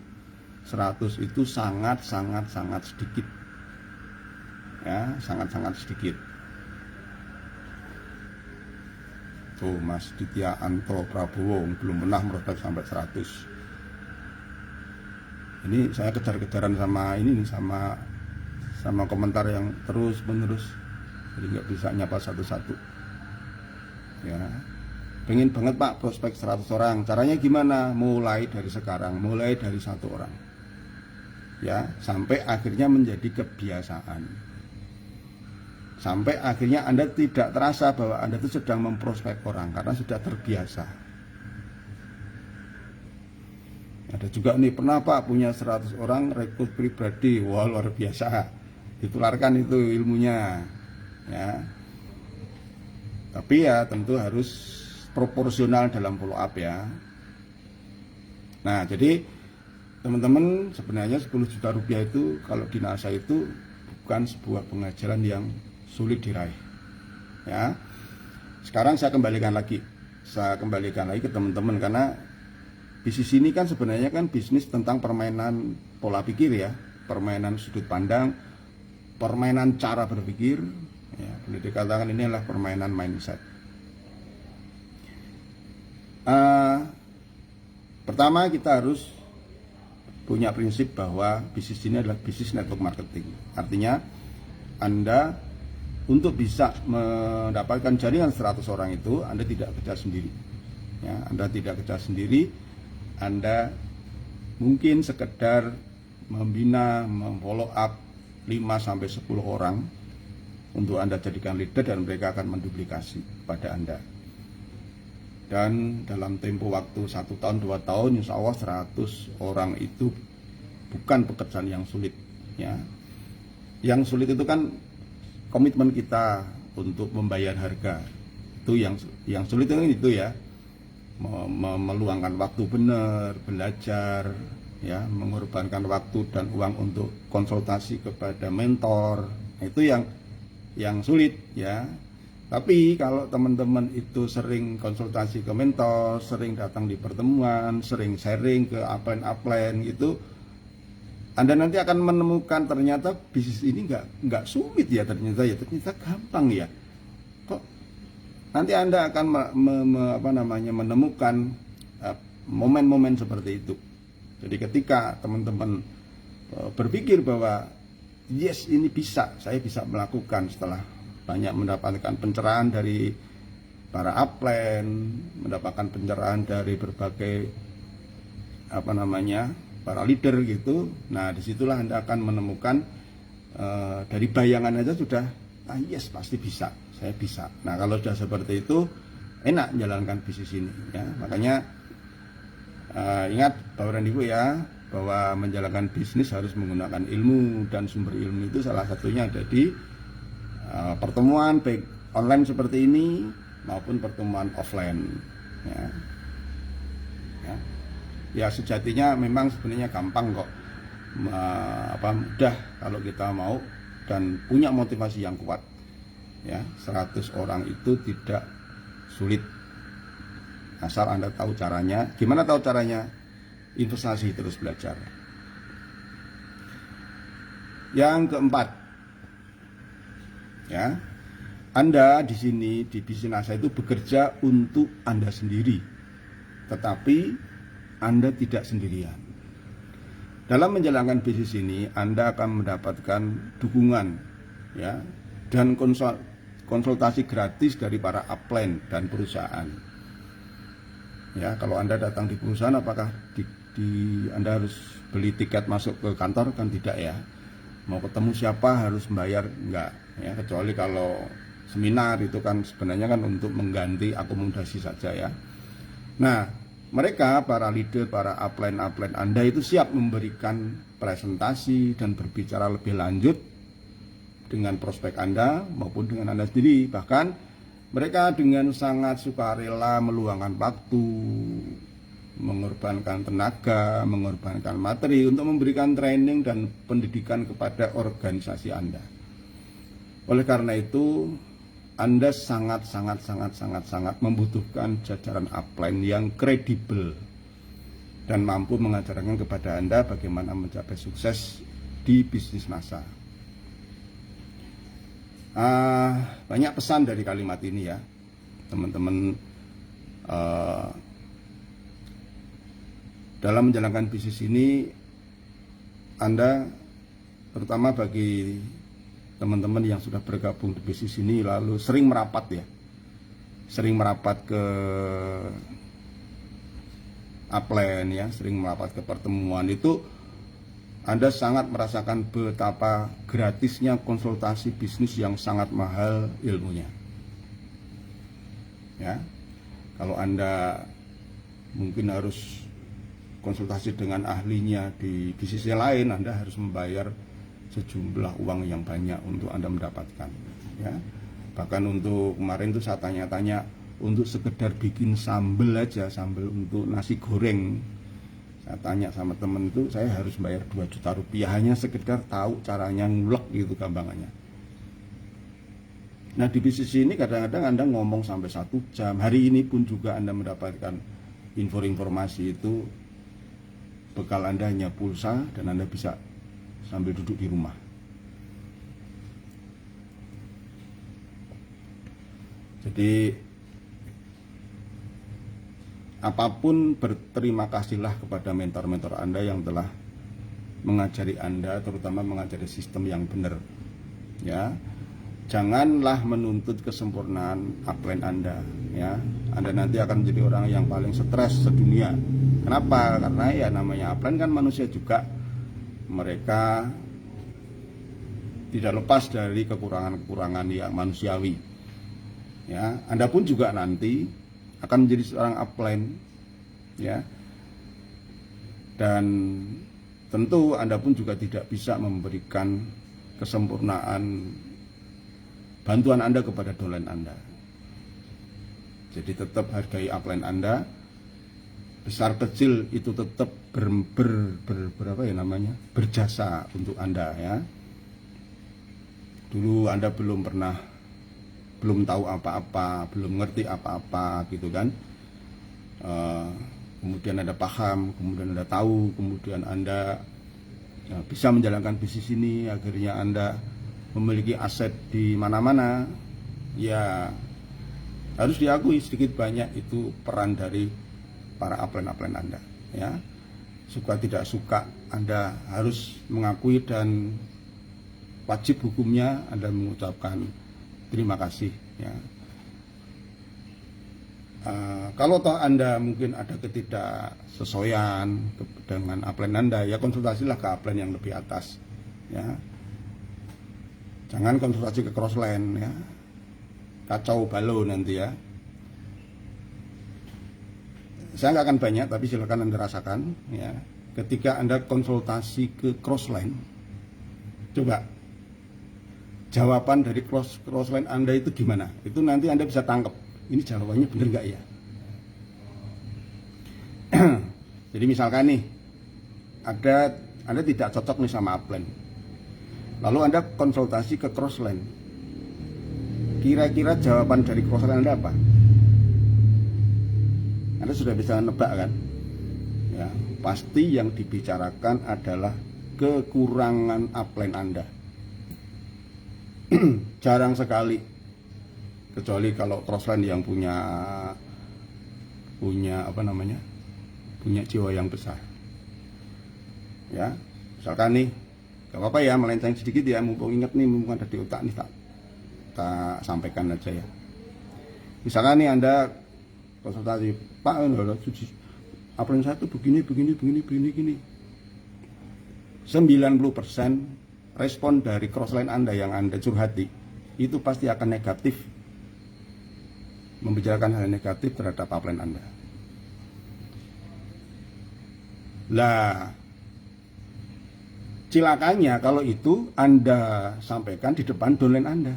100 itu sangat sedikit ya, sangat sedikit. Tuh Mas Ditya Anto Prabowo belum pernah merospek sampai 100. Ini saya kejar-kejaran sama ini nih, sama komentar yang terus menerus, jadi nggak bisa nyapa satu-satu ya. Pengen banget Pak prospek 100 orang, caranya gimana? Mulai dari sekarang, mulai dari 1 orang ya, sampai akhirnya menjadi kebiasaan, sampai akhirnya Anda tidak terasa bahwa Anda itu sedang memprospek orang karena sudah terbiasa. Ada juga nih, pernah Pak punya 100 orang rekrut pribadi, wah luar biasa, ditularkan itu ilmunya ya. Tapi ya tentu harus proporsional dalam follow up ya. Nah jadi teman-teman, sebenarnya 10 juta rupiah itu kalau di NASA itu bukan sebuah pengajaran yang sulit diraih ya. Sekarang saya kembalikan lagi ke teman-teman, karena bisnis ini kan sebenarnya kan bisnis tentang permainan pola pikir ya, permainan sudut pandang, permainan cara berpikir ya. Boleh dikatakan ini adalah permainan mindset. Pertama kita harus punya prinsip bahwa bisnis ini adalah bisnis network marketing. Artinya Anda untuk bisa mendapatkan jaringan 100 orang itu, Anda tidak kerja sendiri ya. Anda tidak kerja sendiri, Anda mungkin sekedar membina, memfollow up 5-10 orang untuk Anda jadikan leader, dan mereka akan menduplikasi pada Anda. Dan dalam tempo waktu 1 tahun 2 tahun, insya Allah 100 orang itu bukan pekerjaan yang sulit ya. Yang sulit itu kan komitmen kita untuk membayar harga. Itu yang sulit itu ya. meluangkan waktu benar, belajar, ya, mengorbankan waktu dan uang untuk konsultasi kepada mentor. Itu yang sulit, ya. Tapi kalau teman-teman itu sering konsultasi ke mentor, sering datang di pertemuan, sering sharing ke upline gitu, Anda nanti akan menemukan ternyata bisnis ini nggak sulit ya, ternyata gampang ya. Kok nanti Anda akan menemukan momen-momen seperti itu. Jadi ketika teman-teman berpikir bahwa yes, ini bisa, saya bisa melakukan setelah banyak mendapatkan pencerahan dari para upline, mendapatkan pencerahan dari berbagai para leader gitu. Nah, disitulah Anda akan menemukan dari bayangan aja sudah yes, pasti bisa, saya bisa. Nah, kalau sudah seperti itu enak menjalankan bisnis ini, ya. Makanya ingat Bapak dan Ibu ya, bahwa menjalankan bisnis harus menggunakan ilmu, dan sumber ilmu itu salah satunya ada di pertemuan baik online seperti ini maupun pertemuan offline, ya sejatinya memang sebenarnya gampang kok, mudah kalau kita mau dan punya motivasi yang kuat, ya. 100 orang itu tidak sulit asal Anda tahu caranya. Gimana tahu caranya? Investasi, terus belajar. Yang keempat, ya, Anda di sini di bisnis NASA itu bekerja untuk Anda sendiri, tetapi Anda tidak sendirian. Dalam menjalankan bisnis ini, Anda akan mendapatkan dukungan, ya, dan konsultasi gratis dari para upline dan perusahaan. Ya, kalau Anda datang di perusahaan, apakah Anda harus beli tiket masuk ke kantor? Kan tidak, ya. Mau ketemu siapa harus membayar? Enggak, ya, kecuali kalau seminar itu kan sebenarnya kan untuk mengganti akomodasi saja, ya. Nah, mereka para leader, para upline Anda itu siap memberikan presentasi dan berbicara lebih lanjut dengan prospek Anda maupun dengan Anda sendiri. Bahkan mereka dengan sangat sukarela meluangkan waktu, mengorbankan tenaga, mengorbankan materi untuk memberikan training dan pendidikan kepada organisasi Anda. Oleh karena itu, Anda sangat membutuhkan jajaran upline yang kredibel dan mampu mengajarkan kepada Anda bagaimana mencapai sukses di bisnis NASA. Banyak pesan dari kalimat ini, ya, teman-teman. Dalam menjalankan bisnis ini, Anda, terutama bagi teman-teman yang sudah bergabung di bisnis ini lalu sering merapat ke upline, ya, sering merapat ke pertemuan itu, Anda sangat merasakan betapa gratisnya konsultasi bisnis yang sangat mahal ilmunya. Ya, kalau Anda mungkin harus konsultasi dengan ahlinya di bisnis lain, Anda harus membayar sejumlah uang yang banyak untuk Anda mendapatkan, ya. Bahkan untuk kemarin tuh saya tanya-tanya untuk sekedar bikin sambel aja, sambel untuk nasi goreng. Saya tanya sama temen itu, saya harus bayar 2 juta rupiah hanya sekedar tahu caranya ngulek gitu gampangannya. Nah, di bisnis ini kadang-kadang Anda ngomong sampai 1 jam. Hari ini pun juga Anda mendapatkan informasi itu, bekal Anda hanya pulsa dan Anda bisa sambil duduk di rumah. Jadi apapun, berterima kasihlah kepada mentor-mentor Anda yang telah mengajari Anda, terutama mengajari sistem yang benar, ya. Janganlah menuntut kesempurnaan upline Anda, ya. Anda nanti akan menjadi orang yang paling stres sedunia. Kenapa? Karena ya namanya upline kan manusia juga. Mereka tidak lepas dari kekurangan-kekurangan yang manusiawi, ya. Anda pun juga nanti akan menjadi seorang upline, ya. Dan tentu Anda pun juga tidak bisa memberikan kesempurnaan bantuan Anda kepada downline Anda. Jadi tetap hargai upline Anda, besar kecil itu tetap berjasa untuk Anda ya. Dulu Anda belum tahu apa-apa, belum ngerti apa-apa gitu kan. Kemudian Anda paham, kemudian Anda tahu, kemudian Anda bisa menjalankan bisnis ini, akhirnya Anda memiliki aset di mana-mana. Ya harus diakui sedikit banyak itu peran dari para upline Anda ya. Suka tidak suka Anda harus mengakui dan wajib hukumnya Anda mengucapkan terima kasih ya. Kalau toh Anda mungkin ada ketidaksesuaian dengan upline Anda, ya konsultasilah ke upline yang lebih atas ya. Jangan konsultasi ke crossline ya, kacau balau nanti ya. Saya nggak akan banyak, tapi silakan Anda rasakan ya. Ketika Anda konsultasi ke crossline, coba jawaban dari crossline Anda itu gimana? Itu nanti Anda bisa tangkap. Ini jawabannya benar nggak ya? Jadi misalkan nih, Anda tidak cocok nih sama upline, lalu Anda konsultasi ke crossline. Kira-kira jawaban dari crossline Anda apa? Anda sudah bisa nebak kan? Ya, pasti yang dibicarakan adalah kekurangan upline Anda. Jarang sekali, kecuali kalau crossline yang punya punya jiwa yang besar. Ya, misalkan nih, gak apa-apa ya melenceng sedikit ya, mumpung ingat nih, mumpung ada di otak nih, tak sampaikan aja ya. Misalkan nih Anda konsultasi, Pak, upline saya tuh begini. 90% respon dari crossline Anda yang Anda curhati itu pasti akan negatif, membicarakan hal negatif terhadap upline Anda. Lah, cilakanya kalau itu Anda sampaikan di depan downline Anda,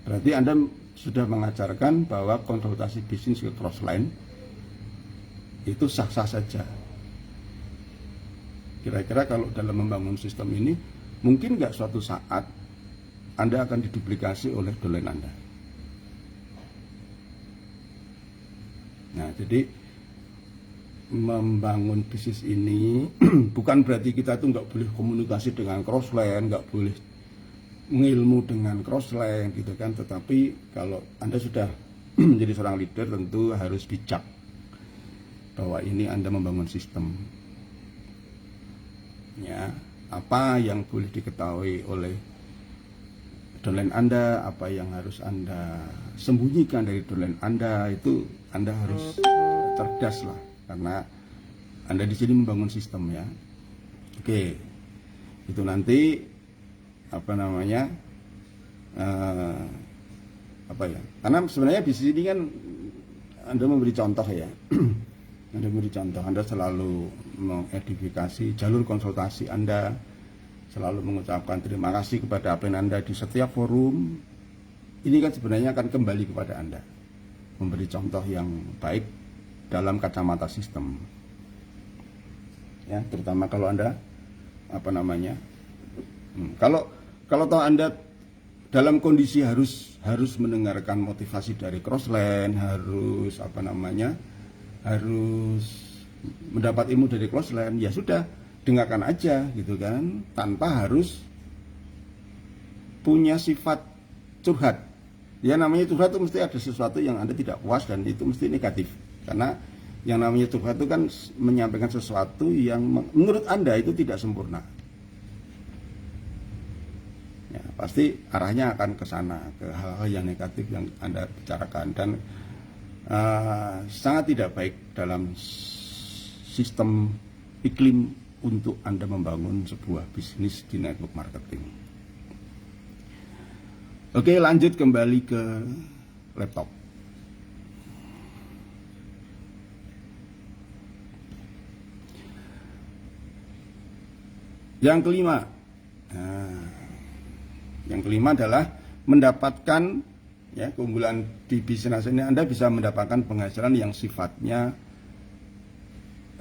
berarti Anda sudah mengajarkan bahwa konsultasi bisnis ke crossline itu sah-sah saja. Kira-kira kalau dalam membangun sistem ini, mungkin nggak suatu saat Anda akan diduplikasi oleh downline Anda. Nah, jadi membangun bisnis ini bukan berarti kita tuh nggak boleh komunikasi dengan crossline, nggak boleh ngilmu dengan crossline gitu kan. Tetapi kalau Anda sudah menjadi seorang leader, tentu harus bijak bahwa ini Anda membangun sistem ya. Apa yang boleh diketahui oleh downline Anda, apa yang harus Anda sembunyikan dari downline Anda, itu Anda harus cerdas lah, karena Anda di sini membangun sistem ya. Oke, itu nanti karena sebenarnya di sini kan Anda memberi contoh ya. Anda memberi contoh, Anda selalu mengedifikasi jalur konsultasi Anda, selalu mengucapkan terima kasih kepada upline Anda di setiap forum. Ini kan sebenarnya akan kembali kepada Anda, memberi contoh yang baik dalam kacamata sistem ya, terutama kalau Anda kalau tahu Anda dalam kondisi harus mendengarkan motivasi dari crossline, harus mendapat ilmu dari crossline, ya sudah, dengarkan aja gitu kan, tanpa harus punya sifat curhat. Ya namanya curhat itu mesti ada sesuatu yang Anda tidak puas dan itu mesti negatif. Karena yang namanya curhat itu kan menyampaikan sesuatu yang menurut Anda itu tidak sempurna. Ya, pasti arahnya akan ke sana, ke hal-hal yang negatif yang Anda bicarakan, dan sangat tidak baik dalam sistem iklim untuk Anda membangun sebuah bisnis di network marketing. Oke, lanjut kembali ke laptop. Yang kelima adalah mendapatkan Ya, keunggulan di bisnis ini Anda bisa mendapatkan penghasilan yang sifatnya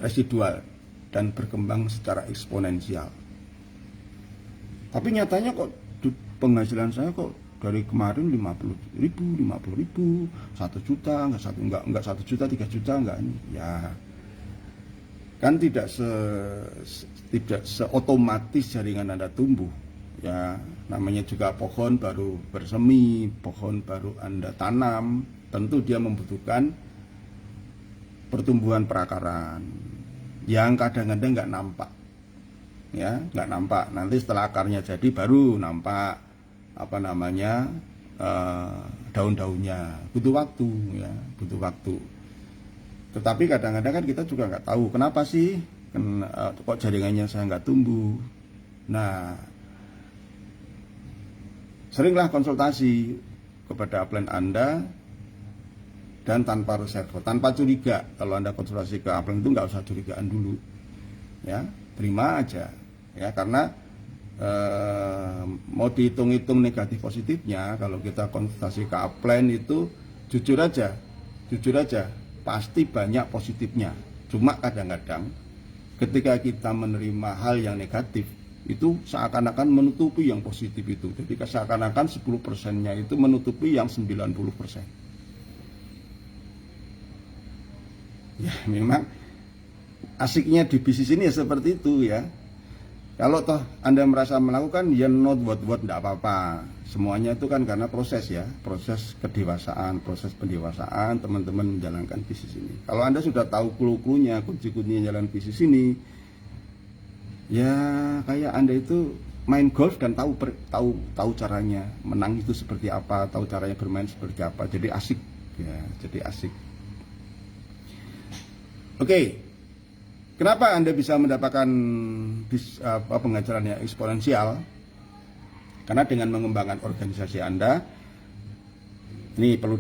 residual dan berkembang secara eksponensial. Tapi nyatanya kok penghasilan saya kok dari kemarin 50.000, 1 juta, enggak 1 juta, 3 juta, enggak ini. Ya, kan tidak seotomatis jaringan Anda tumbuh. Ya, namanya juga pohon baru bersemi, pohon baru Anda tanam, tentu dia membutuhkan pertumbuhan perakaran yang kadang-kadang nggak nampak. Ya, nggak nampak. Nanti setelah akarnya jadi baru nampak daun-daunnya. Butuh waktu, ya, butuh waktu. Tetapi kadang-kadang kan kita juga nggak tahu kenapa sih kok jaringannya saya nggak tumbuh. Nah, seringlah konsultasi kepada upline Anda dan tanpa reserve, tanpa curiga. Kalau Anda konsultasi ke upline itu nggak usah curigaan dulu, ya, terima aja, ya, karena mau dihitung-hitung negatif positifnya kalau kita konsultasi ke upline itu jujur aja pasti banyak positifnya. Cuma kadang-kadang ketika kita menerima hal yang negatif itu seakan-akan menutupi yang positif itu. Jadi seakan-akan 10%-nya itu menutupi yang 90%. Ya, memang asiknya di bisnis ini ya seperti itu, ya. Kalau toh Anda merasa melakukan, ya not what tidak apa-apa. Semuanya itu kan karena proses, ya, proses kedewasaan, proses pendewasaan teman-teman menjalankan bisnis ini. Kalau Anda sudah tahu clue-cluenya, kunci-kuncinya jalan bisnis ini, ya kayak Anda itu main golf dan tahu caranya menang itu seperti apa, tahu caranya bermain seperti apa. Jadi asik, ya, jadi asik. Oke. Kenapa Anda bisa mendapatkan penghasilan yang eksponensial? Karena dengan mengembangkan organisasi Anda, ini perlu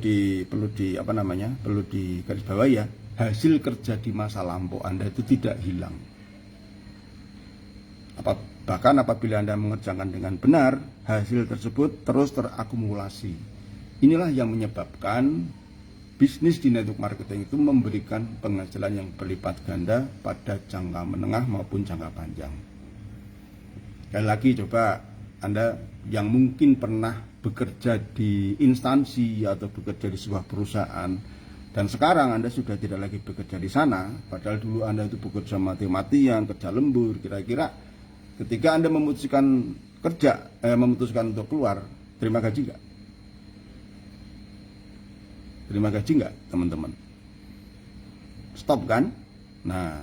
digarisbawahi, ya, hasil kerja di masa lampau Anda itu tidak hilang. Bahkan apabila Anda mengerjakan dengan benar, hasil tersebut terus terakumulasi. Inilah yang menyebabkan bisnis di network marketing itu memberikan penghasilan yang berlipat ganda pada jangka menengah maupun jangka panjang. Sekali lagi, coba Anda yang mungkin pernah bekerja di instansi atau bekerja di sebuah perusahaan dan sekarang Anda sudah tidak lagi bekerja di sana, padahal dulu Anda itu bekerja mati-matian, kerja lembur, kira-kira ketika Anda memutuskan untuk keluar, terima gaji nggak? Terima gaji nggak, teman-teman? Stop kan? Nah,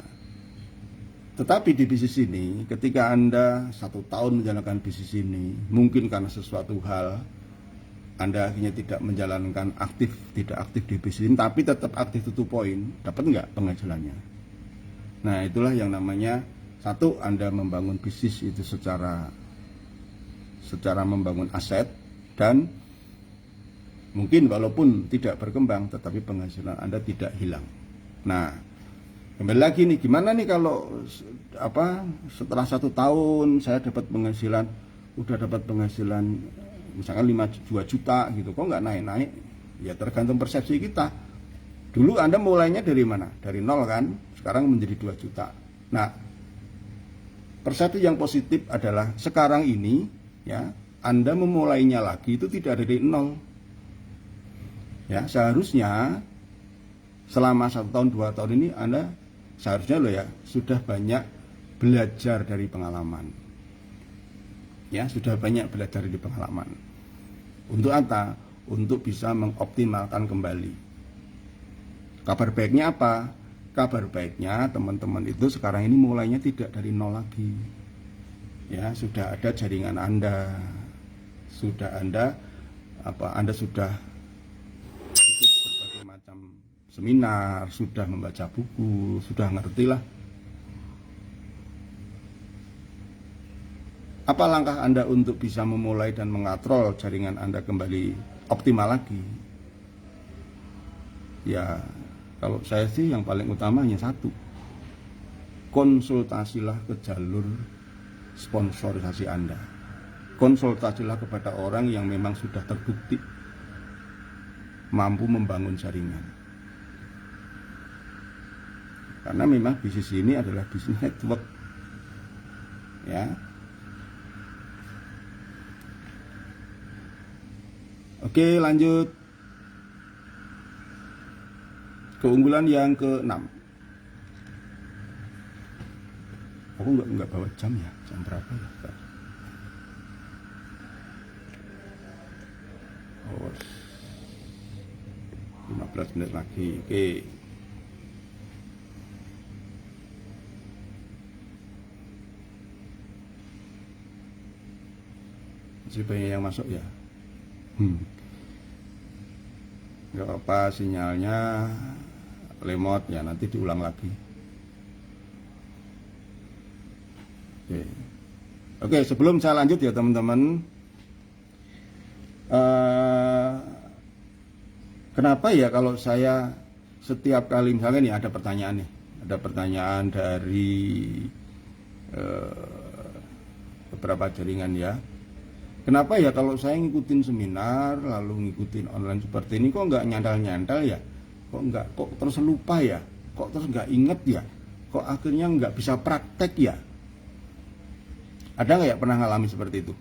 tetapi di bisnis ini, ketika Anda 1 tahun menjalankan bisnis ini, mungkin karena sesuatu hal Anda akhirnya tidak aktif di bisnis ini, tapi tetap aktif to point, dapat nggak penghasilannya? Nah, itulah yang namanya, satu, Anda membangun bisnis itu secara membangun aset, dan mungkin walaupun tidak berkembang, tetapi penghasilan Anda tidak hilang. Nah, kembali lagi nih, gimana nih kalau setelah 1 tahun saya dapat penghasilan, misalkan 2 juta gitu, kok nggak naik-naik? Ya tergantung persepsi kita. Dulu Anda mulainya dari mana? Dari 0 kan, sekarang menjadi 2 juta. Nah, persepsi yang positif adalah sekarang ini, ya, Anda memulainya lagi itu tidak dari 0. Ya, seharusnya selama 1 tahun 2 tahun ini Anda seharusnya sudah banyak belajar dari pengalaman. Ya, sudah banyak belajar dari pengalaman. Untuk apa? Untuk bisa mengoptimalkan kembali. Kabar baiknya apa? Kabar baiknya teman-teman itu sekarang ini mulainya tidak dari 0 lagi. Ya, sudah ada jaringan Anda. Anda sudah berbagai macam seminar, sudah membaca buku, sudah ngerti lah. Apa langkah Anda untuk bisa memulai dan mengatrol jaringan Anda kembali optimal lagi? Ya, kalau saya sih yang paling utama hanya satu. Konsultasilah ke jalur sponsorisasi Anda. Konsultasilah kepada orang yang memang sudah terbukti mampu membangun jaringan. Karena memang bisnis ini adalah bisnis network. Ya. Oke, lanjut. Keunggulan yang ke-6. Aku nggak bawa jam ya. Jam berapa ya? Oh, 15 menit lagi. Oke. Masih banyak yang masuk ya. Nggak apa, sinyalnya lemot ya, nanti diulang lagi. Oke, sebelum saya lanjut ya teman-teman, kenapa ya kalau saya setiap kali misalnya nih ada pertanyaan dari beberapa jaringan ya, kenapa ya kalau saya ngikutin seminar lalu ngikutin online seperti ini kok nggak nyandal-nyandal ya, kok terus lupa ya, kok terus nggak inget ya, kok akhirnya nggak bisa praktek ya? Ada nggak ya pernah ngalami seperti itu?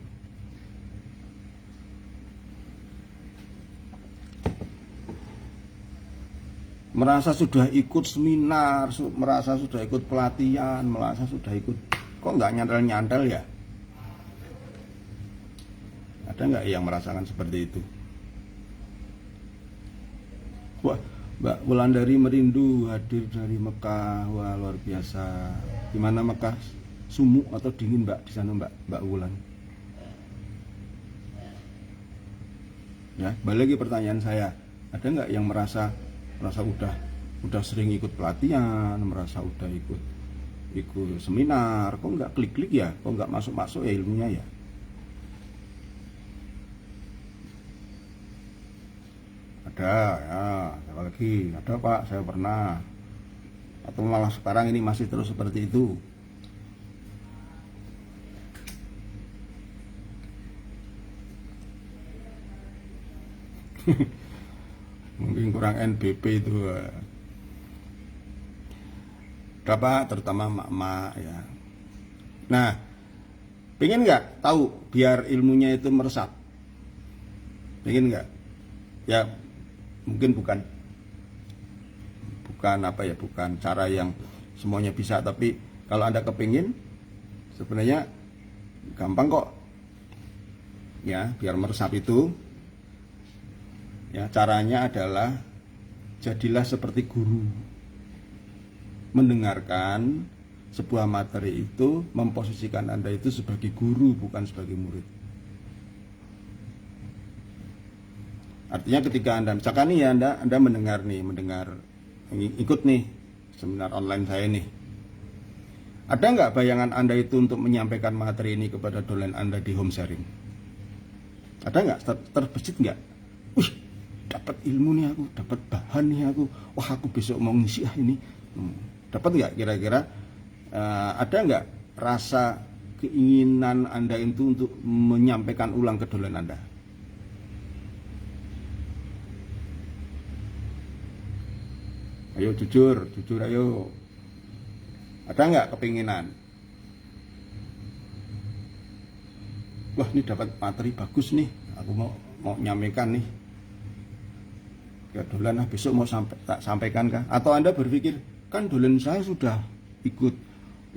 Merasa sudah ikut seminar, merasa sudah ikut pelatihan, merasa sudah ikut, kok nggak nyandal-nyandal ya? Ada nggak yang merasakan seperti itu? Wah, Mbak Wulandari merindu hadir dari Mekah. Wah, luar biasa. Gimana Mekah? Sumuk atau dingin Mbak di sana Mbak Wulan? Ya, balik lagi pertanyaan saya. Ada nggak yang merasa udah sering ikut pelatihan, merasa udah ikut seminar, kok nggak klik-klik ya, kok nggak masuk-masuk ya ilmunya ya? Ada ya, siapa lagi? Ada Pak, saya pernah. Atau malah sekarang ini masih terus seperti itu? Mungkin kurang NBP itu. Berapa terutama emak-emak ya. Nah, pengen nggak tahu biar ilmunya itu meresap? Pengen nggak? Ya mungkin bukan cara yang semuanya bisa, tapi kalau Anda kepingin sebenarnya gampang kok ya biar meresap itu. Ya, caranya adalah jadilah seperti guru. Mendengarkan sebuah materi itu memposisikan Anda itu sebagai guru, bukan sebagai murid. Artinya ketika Anda, misalkan nih ya Anda mendengar ikut nih seminar online saya nih. Ada nggak bayangan Anda itu untuk menyampaikan materi ini kepada dolen Anda di home sharing? Ada nggak? Terbesit nggak? Wih, dapat ilmu nih aku, dapat bahan nih aku, wah aku besok mau ngisi ini. Dapat nggak kira-kira? Ada nggak rasa keinginan Anda itu untuk menyampaikan ulang ke dolen Anda? Ayo jujur ayo. Ada nggak kepinginan? Wah ini dapat materi bagus nih, aku mau nyampaikan nih. Ya dolen besok mau tak sampaikan kah? Atau Anda berpikir kan dolen saya sudah ikut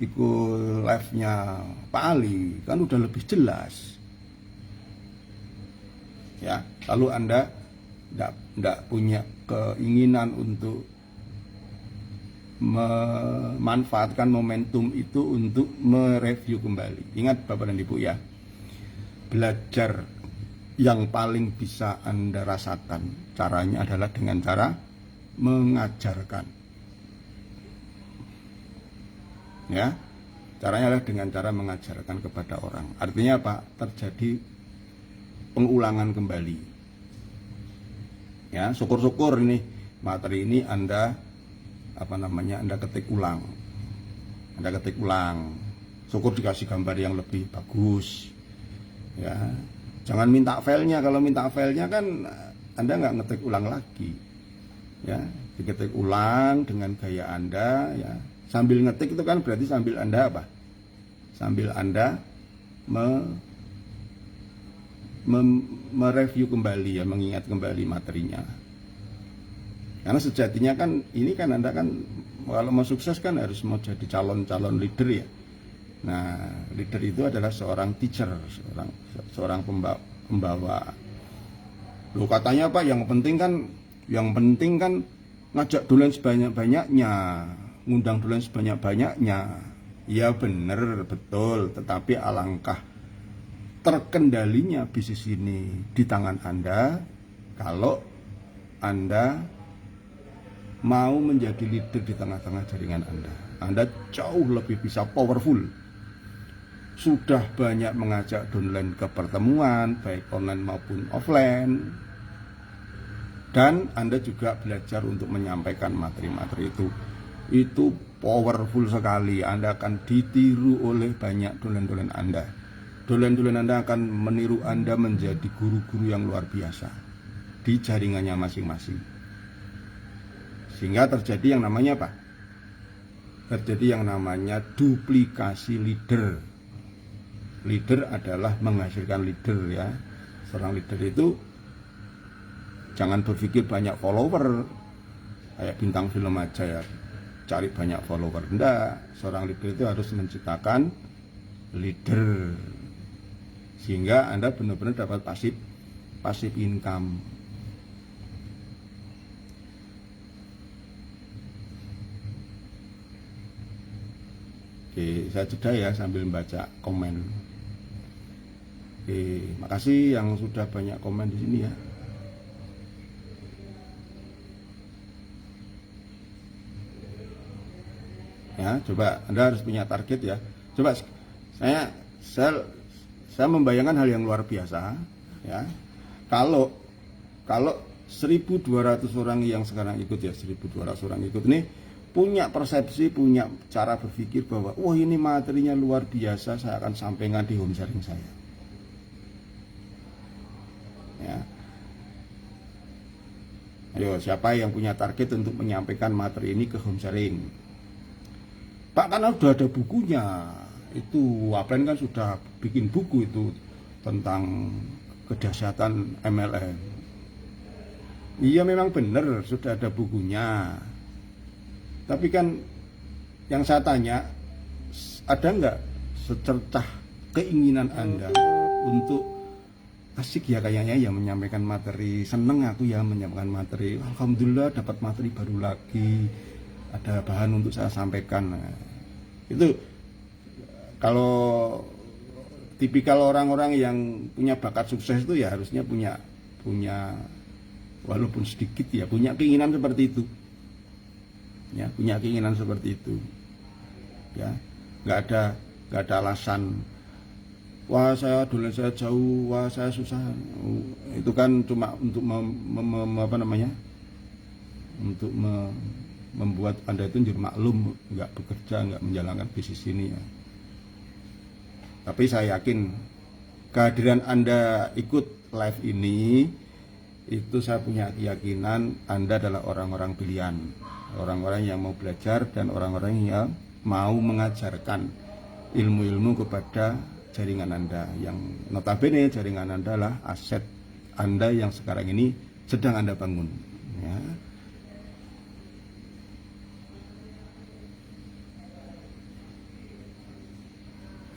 live-nya Pak Ali, kan udah lebih jelas. Ya, lalu Anda enggak punya keinginan untuk memanfaatkan momentum itu untuk mereview kembali. Ingat Bapak dan Ibu ya, belajar yang paling bisa Anda rasakan caranya adalah dengan cara mengajarkan. Ya, caranya adalah dengan cara mengajarkan kepada orang. Artinya apa? Terjadi pengulangan kembali. Ya, syukur-syukur ini materi ini Anda ketik ulang. Syukur dikasih gambar yang lebih bagus. Ya. Jangan minta filenya, kalau minta filenya kan Anda nggak ngetik ulang lagi, ya, diketik ulang dengan gaya Anda, ya. Sambil ngetik itu kan berarti sambil Anda apa? Sambil Anda mereview kembali, ya, mengingat kembali materinya. Karena sejatinya kan ini kan Anda kan kalau mau sukses kan harus mau jadi calon leader, ya. Nah, leader itu adalah seorang teacher, seorang pembawa. Loh, katanya apa? Yang penting kan ngajak dolen sebanyak-banyaknya, ngundang dolen sebanyak-banyaknya. Ya bener, betul, tetapi alangkah terkendalinya bisnis ini di tangan Anda kalau Anda mau menjadi leader di tengah-tengah jaringan Anda. Anda jauh lebih bisa powerful. Sudah banyak mengajak downline ke pertemuan, baik online maupun offline. Dan Anda juga belajar untuk menyampaikan materi-materi itu. Itu powerful sekali. Anda akan ditiru oleh banyak downline-downline Anda. Downline-downline Anda akan meniru Anda menjadi guru-guru yang luar biasa di jaringannya masing-masing. Sehingga terjadi yang namanya apa? Terjadi yang namanya duplikasi leader. Leader adalah menghasilkan leader, ya. Seorang leader itu jangan berpikir banyak follower kayak bintang film aja, ya, cari banyak follower. Enggak, seorang leader itu harus menciptakan leader sehingga Anda benar-benar dapat pasif income. Oke, saya jeda ya sambil membaca komen. Oke, makasih yang sudah banyak komen di sini, ya. Ya, coba Anda harus punya target, ya. Coba saya membayangkan hal yang luar biasa, ya. Kalau 1.200 orang yang sekarang ikut, ya, 1.200 orang ikut ini punya persepsi, punya cara berpikir bahwa wah, ini materinya luar biasa, saya akan sampaikan di home sharing saya. Ya. Ayo, siapa yang punya target untuk menyampaikan materi ini ke home sharing? Pak, karena sudah ada bukunya. Itu Waplen kan sudah bikin buku itu tentang kedahsyatan MLM. Iya, memang benar sudah ada bukunya. Tapi kan yang saya tanya, ada nggak secercah keinginan Anda untuk asik ya kayaknya ya menyampaikan materi, seneng aku ya menyampaikan materi, alhamdulillah dapat materi baru lagi, ada bahan untuk saya sampaikan. Nah, itu kalau tipikal orang-orang yang punya bakat sukses itu ya harusnya punya walaupun sedikit, ya, punya keinginan seperti itu, ya, punya keinginan seperti itu, ya. Nggak ada alasan, wah saya dolen saya jauh, wah saya susah. Itu kan cuma untuk untuk membuat Anda itu jadi maklum, nggak bekerja, nggak menjalankan bisnis ini, ya. Tapi saya yakin kehadiran Anda ikut live ini, itu saya punya keyakinan Anda adalah orang-orang pilihan, orang-orang yang mau belajar dan orang-orang yang mau mengajarkan ilmu-ilmu kepada jaringan Anda, yang notabene jaringan Anda adalah aset Anda yang sekarang ini sedang Anda bangun, ya.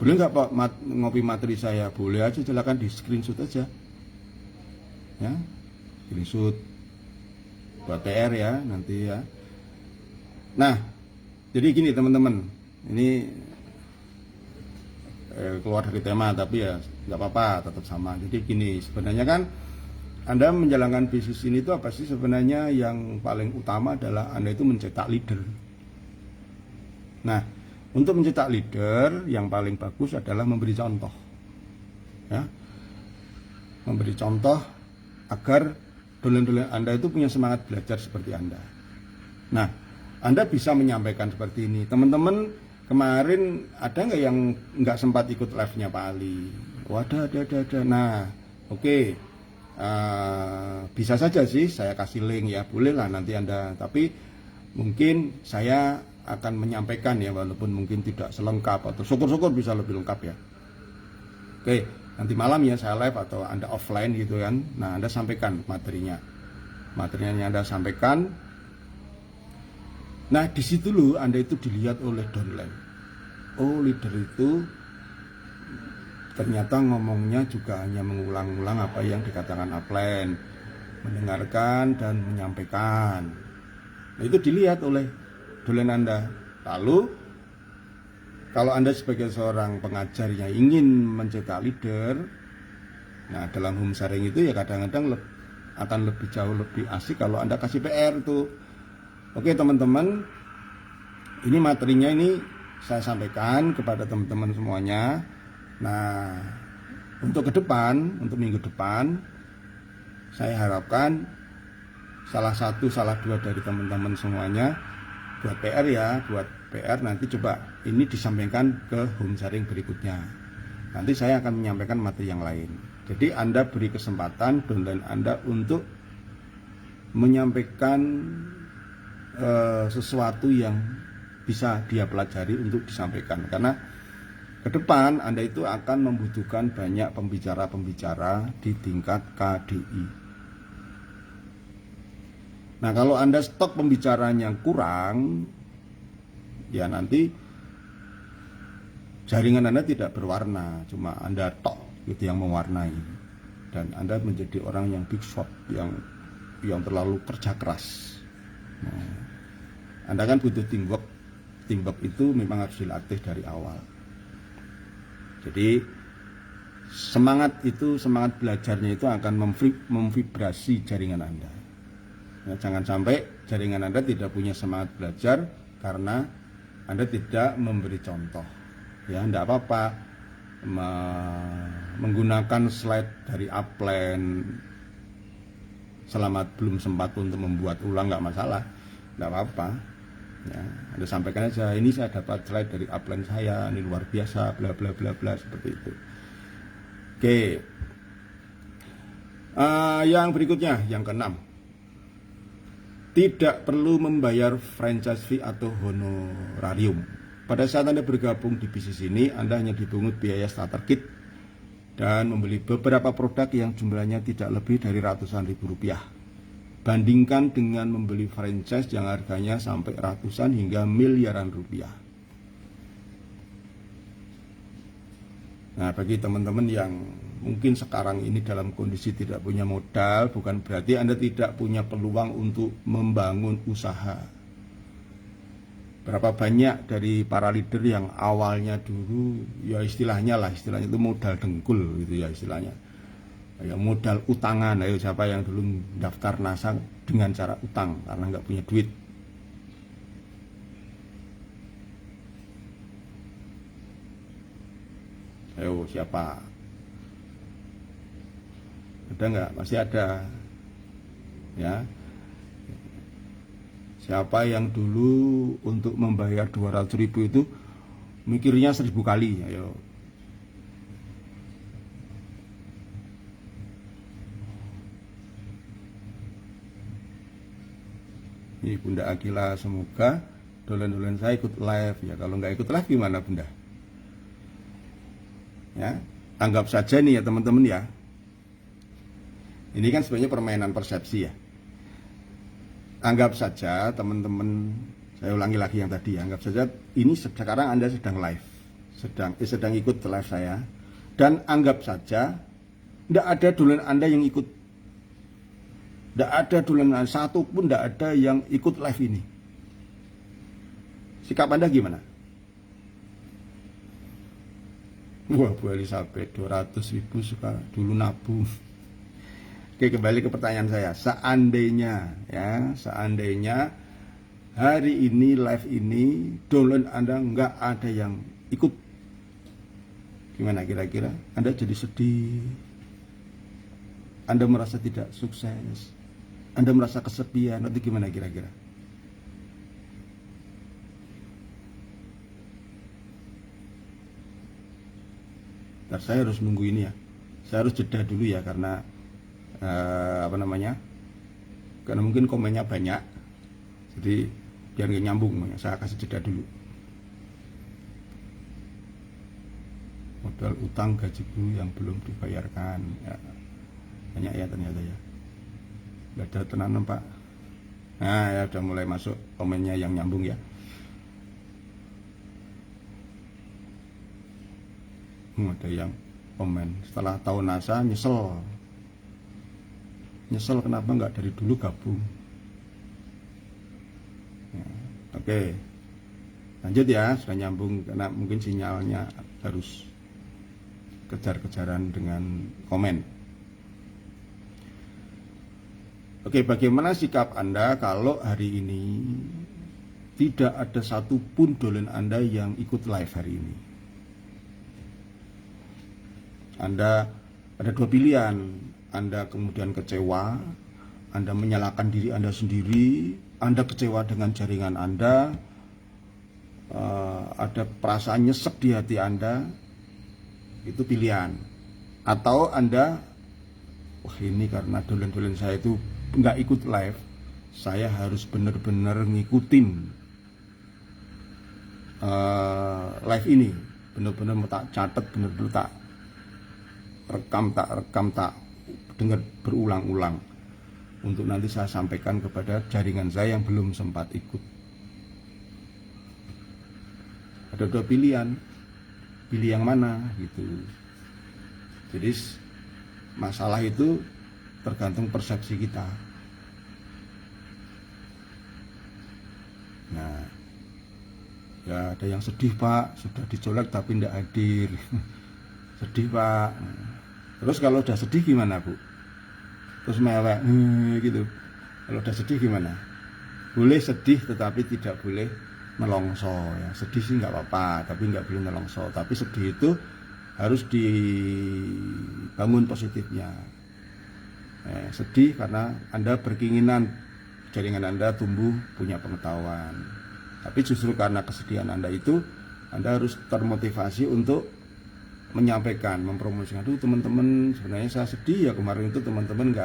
Boleh nggak Pak ngopi materi saya? Boleh aja, silakan di screenshot aja, ya, screenshot buat PR ya nanti, ya. Nah, jadi gini teman-teman, ini keluar dari tema tapi ya nggak apa-apa, tetap sama. Jadi gini, sebenarnya kan Anda menjalankan bisnis ini itu apa sih sebenarnya? Yang paling utama adalah Anda itu mencetak leader. Nah, untuk mencetak leader yang paling bagus adalah memberi contoh, ya, memberi contoh agar dolen-dolen Anda itu punya semangat belajar seperti Anda. Nah, Anda bisa menyampaikan seperti ini. Teman-teman, kemarin ada nggak yang nggak sempat ikut live-nya Pak Ali? Oh, ada. Nah, oke. Bisa saja sih saya kasih link ya, bolehlah nanti Anda, tapi mungkin saya akan menyampaikan ya, walaupun mungkin tidak selengkap atau syukur-syukur bisa lebih lengkap ya. Oke, nanti malam ya saya live atau Anda offline gitu kan. Nah, Anda sampaikan materinya Anda sampaikan. Nah, di situ dulu Anda itu dilihat oleh downline. Oh, leader itu ternyata ngomongnya juga hanya mengulang-ulang apa yang dikatakan upline, mendengarkan dan menyampaikan. Nah, itu dilihat oleh downline Anda. Lalu kalau Anda sebagai seorang pengajar yang ingin mencetak leader, nah dalam home sharing itu ya kadang-kadang akan lebih jauh lebih asik kalau Anda kasih PR tuh. Oke teman-teman, ini materinya ini saya sampaikan kepada teman-teman semuanya. Nah, untuk ke depan, untuk minggu depan, saya harapkan salah satu, salah dua dari teman-teman semuanya buat PR ya, buat PR nanti coba ini disampaikan ke home sharing berikutnya. Nanti saya akan menyampaikan materi yang lain. Jadi Anda beri kesempatan downline Anda untuk menyampaikan sesuatu yang bisa dia pelajari untuk disampaikan, karena ke depan Anda itu akan membutuhkan banyak pembicara-pembicara di tingkat KDI. Nah, kalau Anda stok pembicaranya kurang, ya nanti jaringan Anda tidak berwarna, cuma Anda tok gitu yang mewarnai, dan Anda menjadi orang yang big shot, yang terlalu kerja keras. Nah, Anda kan butuh teamwork. Teamwork itu memang harus dilatih dari awal. Jadi semangat belajarnya itu akan memvibrasi jaringan Anda. Nah, jangan sampai jaringan Anda tidak punya semangat belajar karena Anda tidak memberi contoh. Ya, tidak apa-apa menggunakan slide dari upline selama belum sempat untuk membuat ulang, nggak masalah, nggak apa-apa ya. Anda sampaikan aja, ini saya dapat slide dari upline saya, ini luar biasa, bla bla bla bla, seperti itu. Oke, yang berikutnya, yang keenam, tidak perlu membayar franchise fee atau honorarium. Pada saat Anda bergabung di bisnis ini, Anda hanya dipungut biaya starter kit dan membeli beberapa produk yang jumlahnya tidak lebih dari ratusan ribu rupiah. Bandingkan dengan membeli franchise yang harganya sampai ratusan hingga miliaran rupiah. Nah, bagi teman-teman yang mungkin sekarang ini dalam kondisi tidak punya modal, bukan berarti Anda tidak punya peluang untuk membangun usaha. Berapa banyak dari para leader yang awalnya dulu ya istilahnya itu modal dengkul gitu ya istilahnya, ya modal utangan. Ayo, siapa yang dulu daftar NASA dengan cara utang karena nggak punya duit? Ayo, siapa? Ada nggak? Masih ada ya. Siapa yang dulu untuk membayar 200.000 itu mikirnya 1000 kali? Ayo. Ini Bunda Akila, semoga dolen-dolen saya ikut live ya. Kalau nggak ikut live gimana Bunda? Ya, anggap saja nih ya teman-teman ya. Ini kan sebenarnya permainan persepsi ya. Anggap saja teman-teman, saya ulangi lagi yang tadi, anggap saja ini sekarang Anda sedang live, sedang ikut live saya, dan anggap saja tidak ada dolen Anda yang ikut, tidak ada dolen satu pun, tidak ada yang ikut live ini. Sikap Anda gimana? Wah, Bu Elizabeth 200.000 suka dulu nabung. Oke, kembali ke pertanyaan saya. Seandainya hari ini live ini download Anda nggak ada yang ikut, gimana kira-kira? Anda jadi sedih, Anda merasa tidak sukses, Anda merasa kesepian, nanti gimana kira-kira? Ntar saya harus nunggu ini ya, saya harus jeda dulu ya, karena apa namanya, karena mungkin komennya banyak, jadi biar nggak nyambung, saya kasih jeda dulu. Modal utang gaji guru yang belum dibayarkan, ya, banyak ya ternyata ya. Nggak ada tenanan Pak. Nah ya udah mulai masuk komennya yang nyambung ya. Ada yang komen setelah tahu NASA nyesel kenapa nggak dari dulu gabung. Ya, oke, lanjut ya, sudah nyambung karena mungkin sinyalnya harus kejar-kejaran dengan komen. Oke, bagaimana sikap Anda kalau hari ini tidak ada satupun dolen Anda yang ikut live hari ini? Anda ada dua pilihan, Anda kemudian kecewa, Anda menyalahkan diri Anda sendiri, Anda kecewa dengan jaringan Anda, ada perasaan nyesek di hati Anda, itu pilihan. Atau Anda, wah ini karena dolen-dolen saya itu nggak ikut live, saya harus benar-benar ngikutin live ini, benar-benar tak catat, benar-benar tak rekam, tak dengar berulang-ulang untuk nanti saya sampaikan kepada jaringan saya yang belum sempat ikut. Ada dua pilihan, pilih yang mana gitu. Jadi masalah itu tergantung persepsi kita. Nah, ya ada yang sedih Pak, sudah dicolek tapi tidak hadir. Sedih Pak. Terus kalau udah sedih gimana Bu? Terus mewek gitu. Kalau udah sedih gimana? Boleh sedih tetapi tidak boleh melongso ya. Sedih sih nggak apa-apa, tapi nggak boleh melongso. Tapi sedih itu harus dibangun positifnya. Sedih karena Anda berkeinginan jaringan Anda tumbuh, punya pengetahuan. Tapi justru karena kesedihan Anda itu, Anda harus termotivasi untuk menyampaikan, mempromosikan. Aduh teman-teman, sebenarnya saya sedih ya kemarin itu teman-teman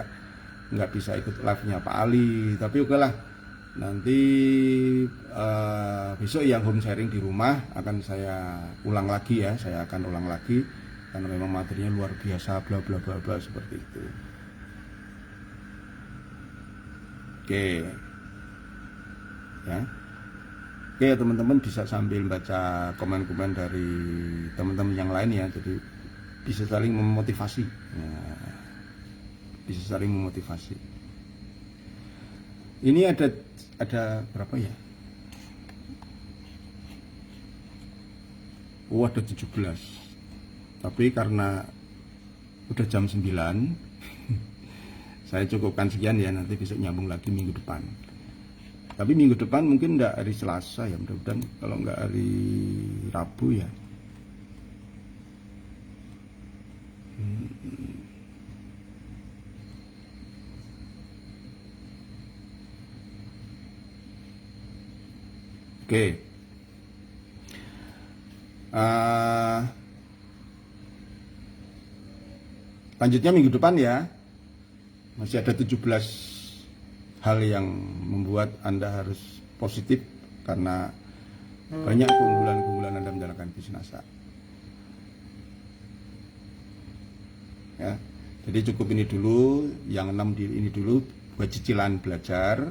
nggak bisa ikut live-nya Pak Ali. Tapi oke lah, nanti besok yang home sharing di rumah akan saya ulang lagi ya. Saya akan ulang lagi karena memang materinya luar biasa, bla bla bla bla seperti itu. Oke, ya. Oke teman-teman bisa sambil baca komen-komen dari teman-teman yang lain ya, jadi bisa saling memotivasi ya, bisa saling memotivasi. Ini ada berapa ya? Oh ada 17, tapi karena udah jam 9 saya cukupkan sekian ya, nanti besok nyambung lagi minggu depan. Tapi minggu depan mungkin enggak hari Selasa ya, mudah-mudahan kalau enggak hari Rabu ya. Oke. Lanjutnya minggu depan ya. Masih ada 17 hal yang membuat Anda harus positif karena banyak keunggulan-keunggulan Anda menjalankan bisnis NASA. Ya, jadi cukup ini dulu, yang 6 ini dulu buat cicilan belajar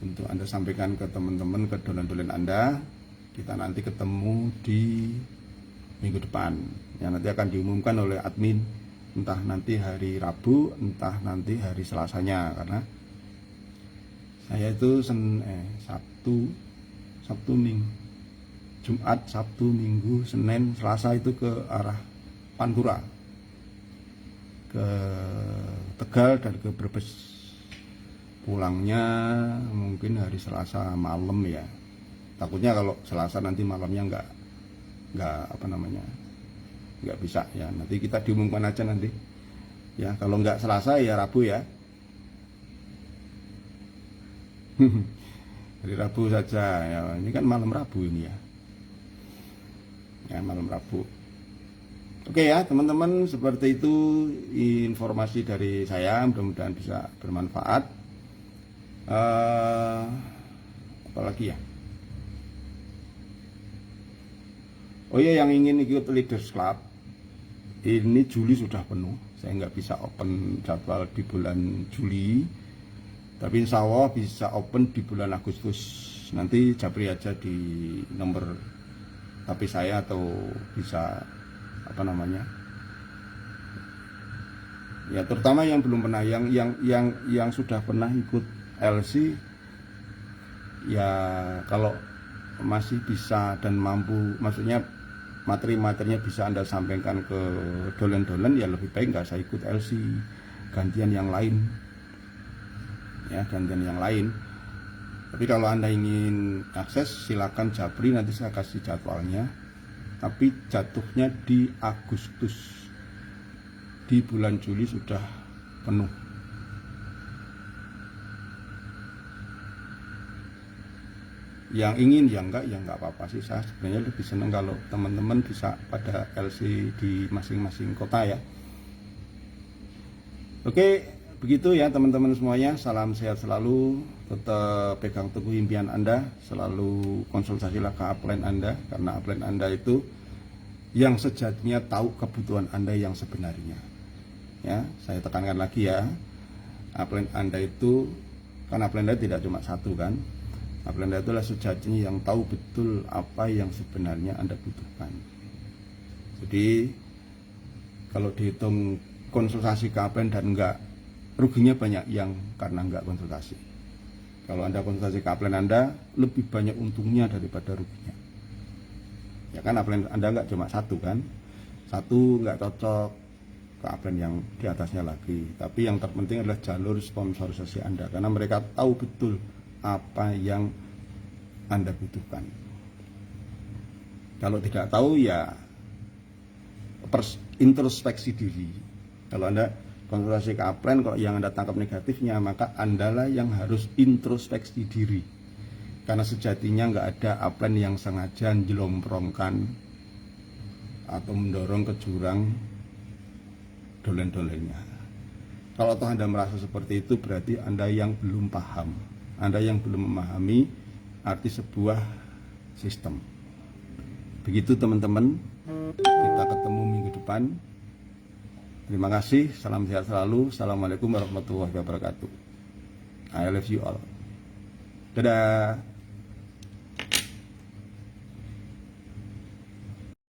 untuk Anda sampaikan ke teman-teman, ke dolen-dolen Anda. Kita nanti ketemu di minggu depan, yang nanti akan diumumkan oleh admin, entah nanti hari Rabu, entah nanti hari Selasanya, karena saya itu Sabtu Minggu, Jumat, Sabtu, Minggu, Senin, Selasa itu ke arah Pantura, ke Tegal dan ke Brebes. Pulangnya mungkin hari Selasa malam ya. Takutnya kalau Selasa nanti malamnya nggak bisa ya. Nanti kita diumumkan aja nanti. Ya kalau nggak Selasa ya Rabu ya. Hari Rabu saja ya, ini kan malam Rabu ini ya. Ya malam Rabu. Oke ya teman-teman, seperti itu informasi dari saya, mudah-mudahan bisa bermanfaat. Apalagi ya, oh iya, yang ingin ikut Leaders Club ini Juli sudah penuh, saya nggak bisa open jadwal di bulan Juli, tapi insya Allah bisa open di bulan Agustus. Nanti japri aja di nomor HP saya atau bisa apa namanya ya, terutama yang belum pernah, yang sudah pernah ikut LC ya, kalau masih bisa dan mampu, maksudnya materi-materinya bisa Anda sampaikan ke dolen-dolen, ya lebih baik nggak saya ikut LC, gantian yang lain ya, gantian yang lain. Tapi kalau Anda ingin akses, silakan japri, nanti saya kasih jadwalnya. Tapi jatuhnya di Agustus, di bulan Juli sudah penuh. Yang ingin ya nggak apa-apa sih. Saya sebenarnya lebih senang kalau teman-teman bisa pada LC di masing-masing kota ya. Oke, begitu ya teman-teman semuanya. Salam sehat selalu, tetap pegang teguh impian Anda, selalu konsultasilah ke upline Anda, karena upline Anda itu yang sejatinya tahu kebutuhan Anda yang sebenarnya. Ya, saya tekankan lagi ya, upline Anda itu, karena upline Anda tidak cuma satu kan. Upline Anda itulah sejatinya yang tahu betul apa yang sebenarnya Anda butuhkan. Jadi kalau dihitung konsultasi ke upline dan enggak, ruginya banyak yang karena enggak konsultasi. Kalau Anda konsultasi ke upline Anda, lebih banyak untungnya daripada ruginya. Ya kan, upline Anda enggak cuma satu kan, satu enggak cocok ke upline yang di atasnya lagi. Tapi yang terpenting adalah jalur sponsorisasi Anda, karena mereka tahu betul apa yang Anda butuhkan. Kalau tidak tahu ya introspeksi diri. Kalau Anda konsultasi ke upline, kalau yang Anda tangkap negatifnya, maka Andalah yang harus introspeksi diri. Karena sejatinya nggak ada upline yang sengaja jelomprongkan atau mendorong ke jurang dolen-dolennya. Kalau toh Anda merasa seperti itu, berarti Anda yang belum paham, Anda yang belum memahami arti sebuah sistem. Begitu teman-teman, kita ketemu minggu depan. Terima kasih, salam sehat selalu. Assalamualaikum warahmatullahi wabarakatuh. I love you all. Dadah.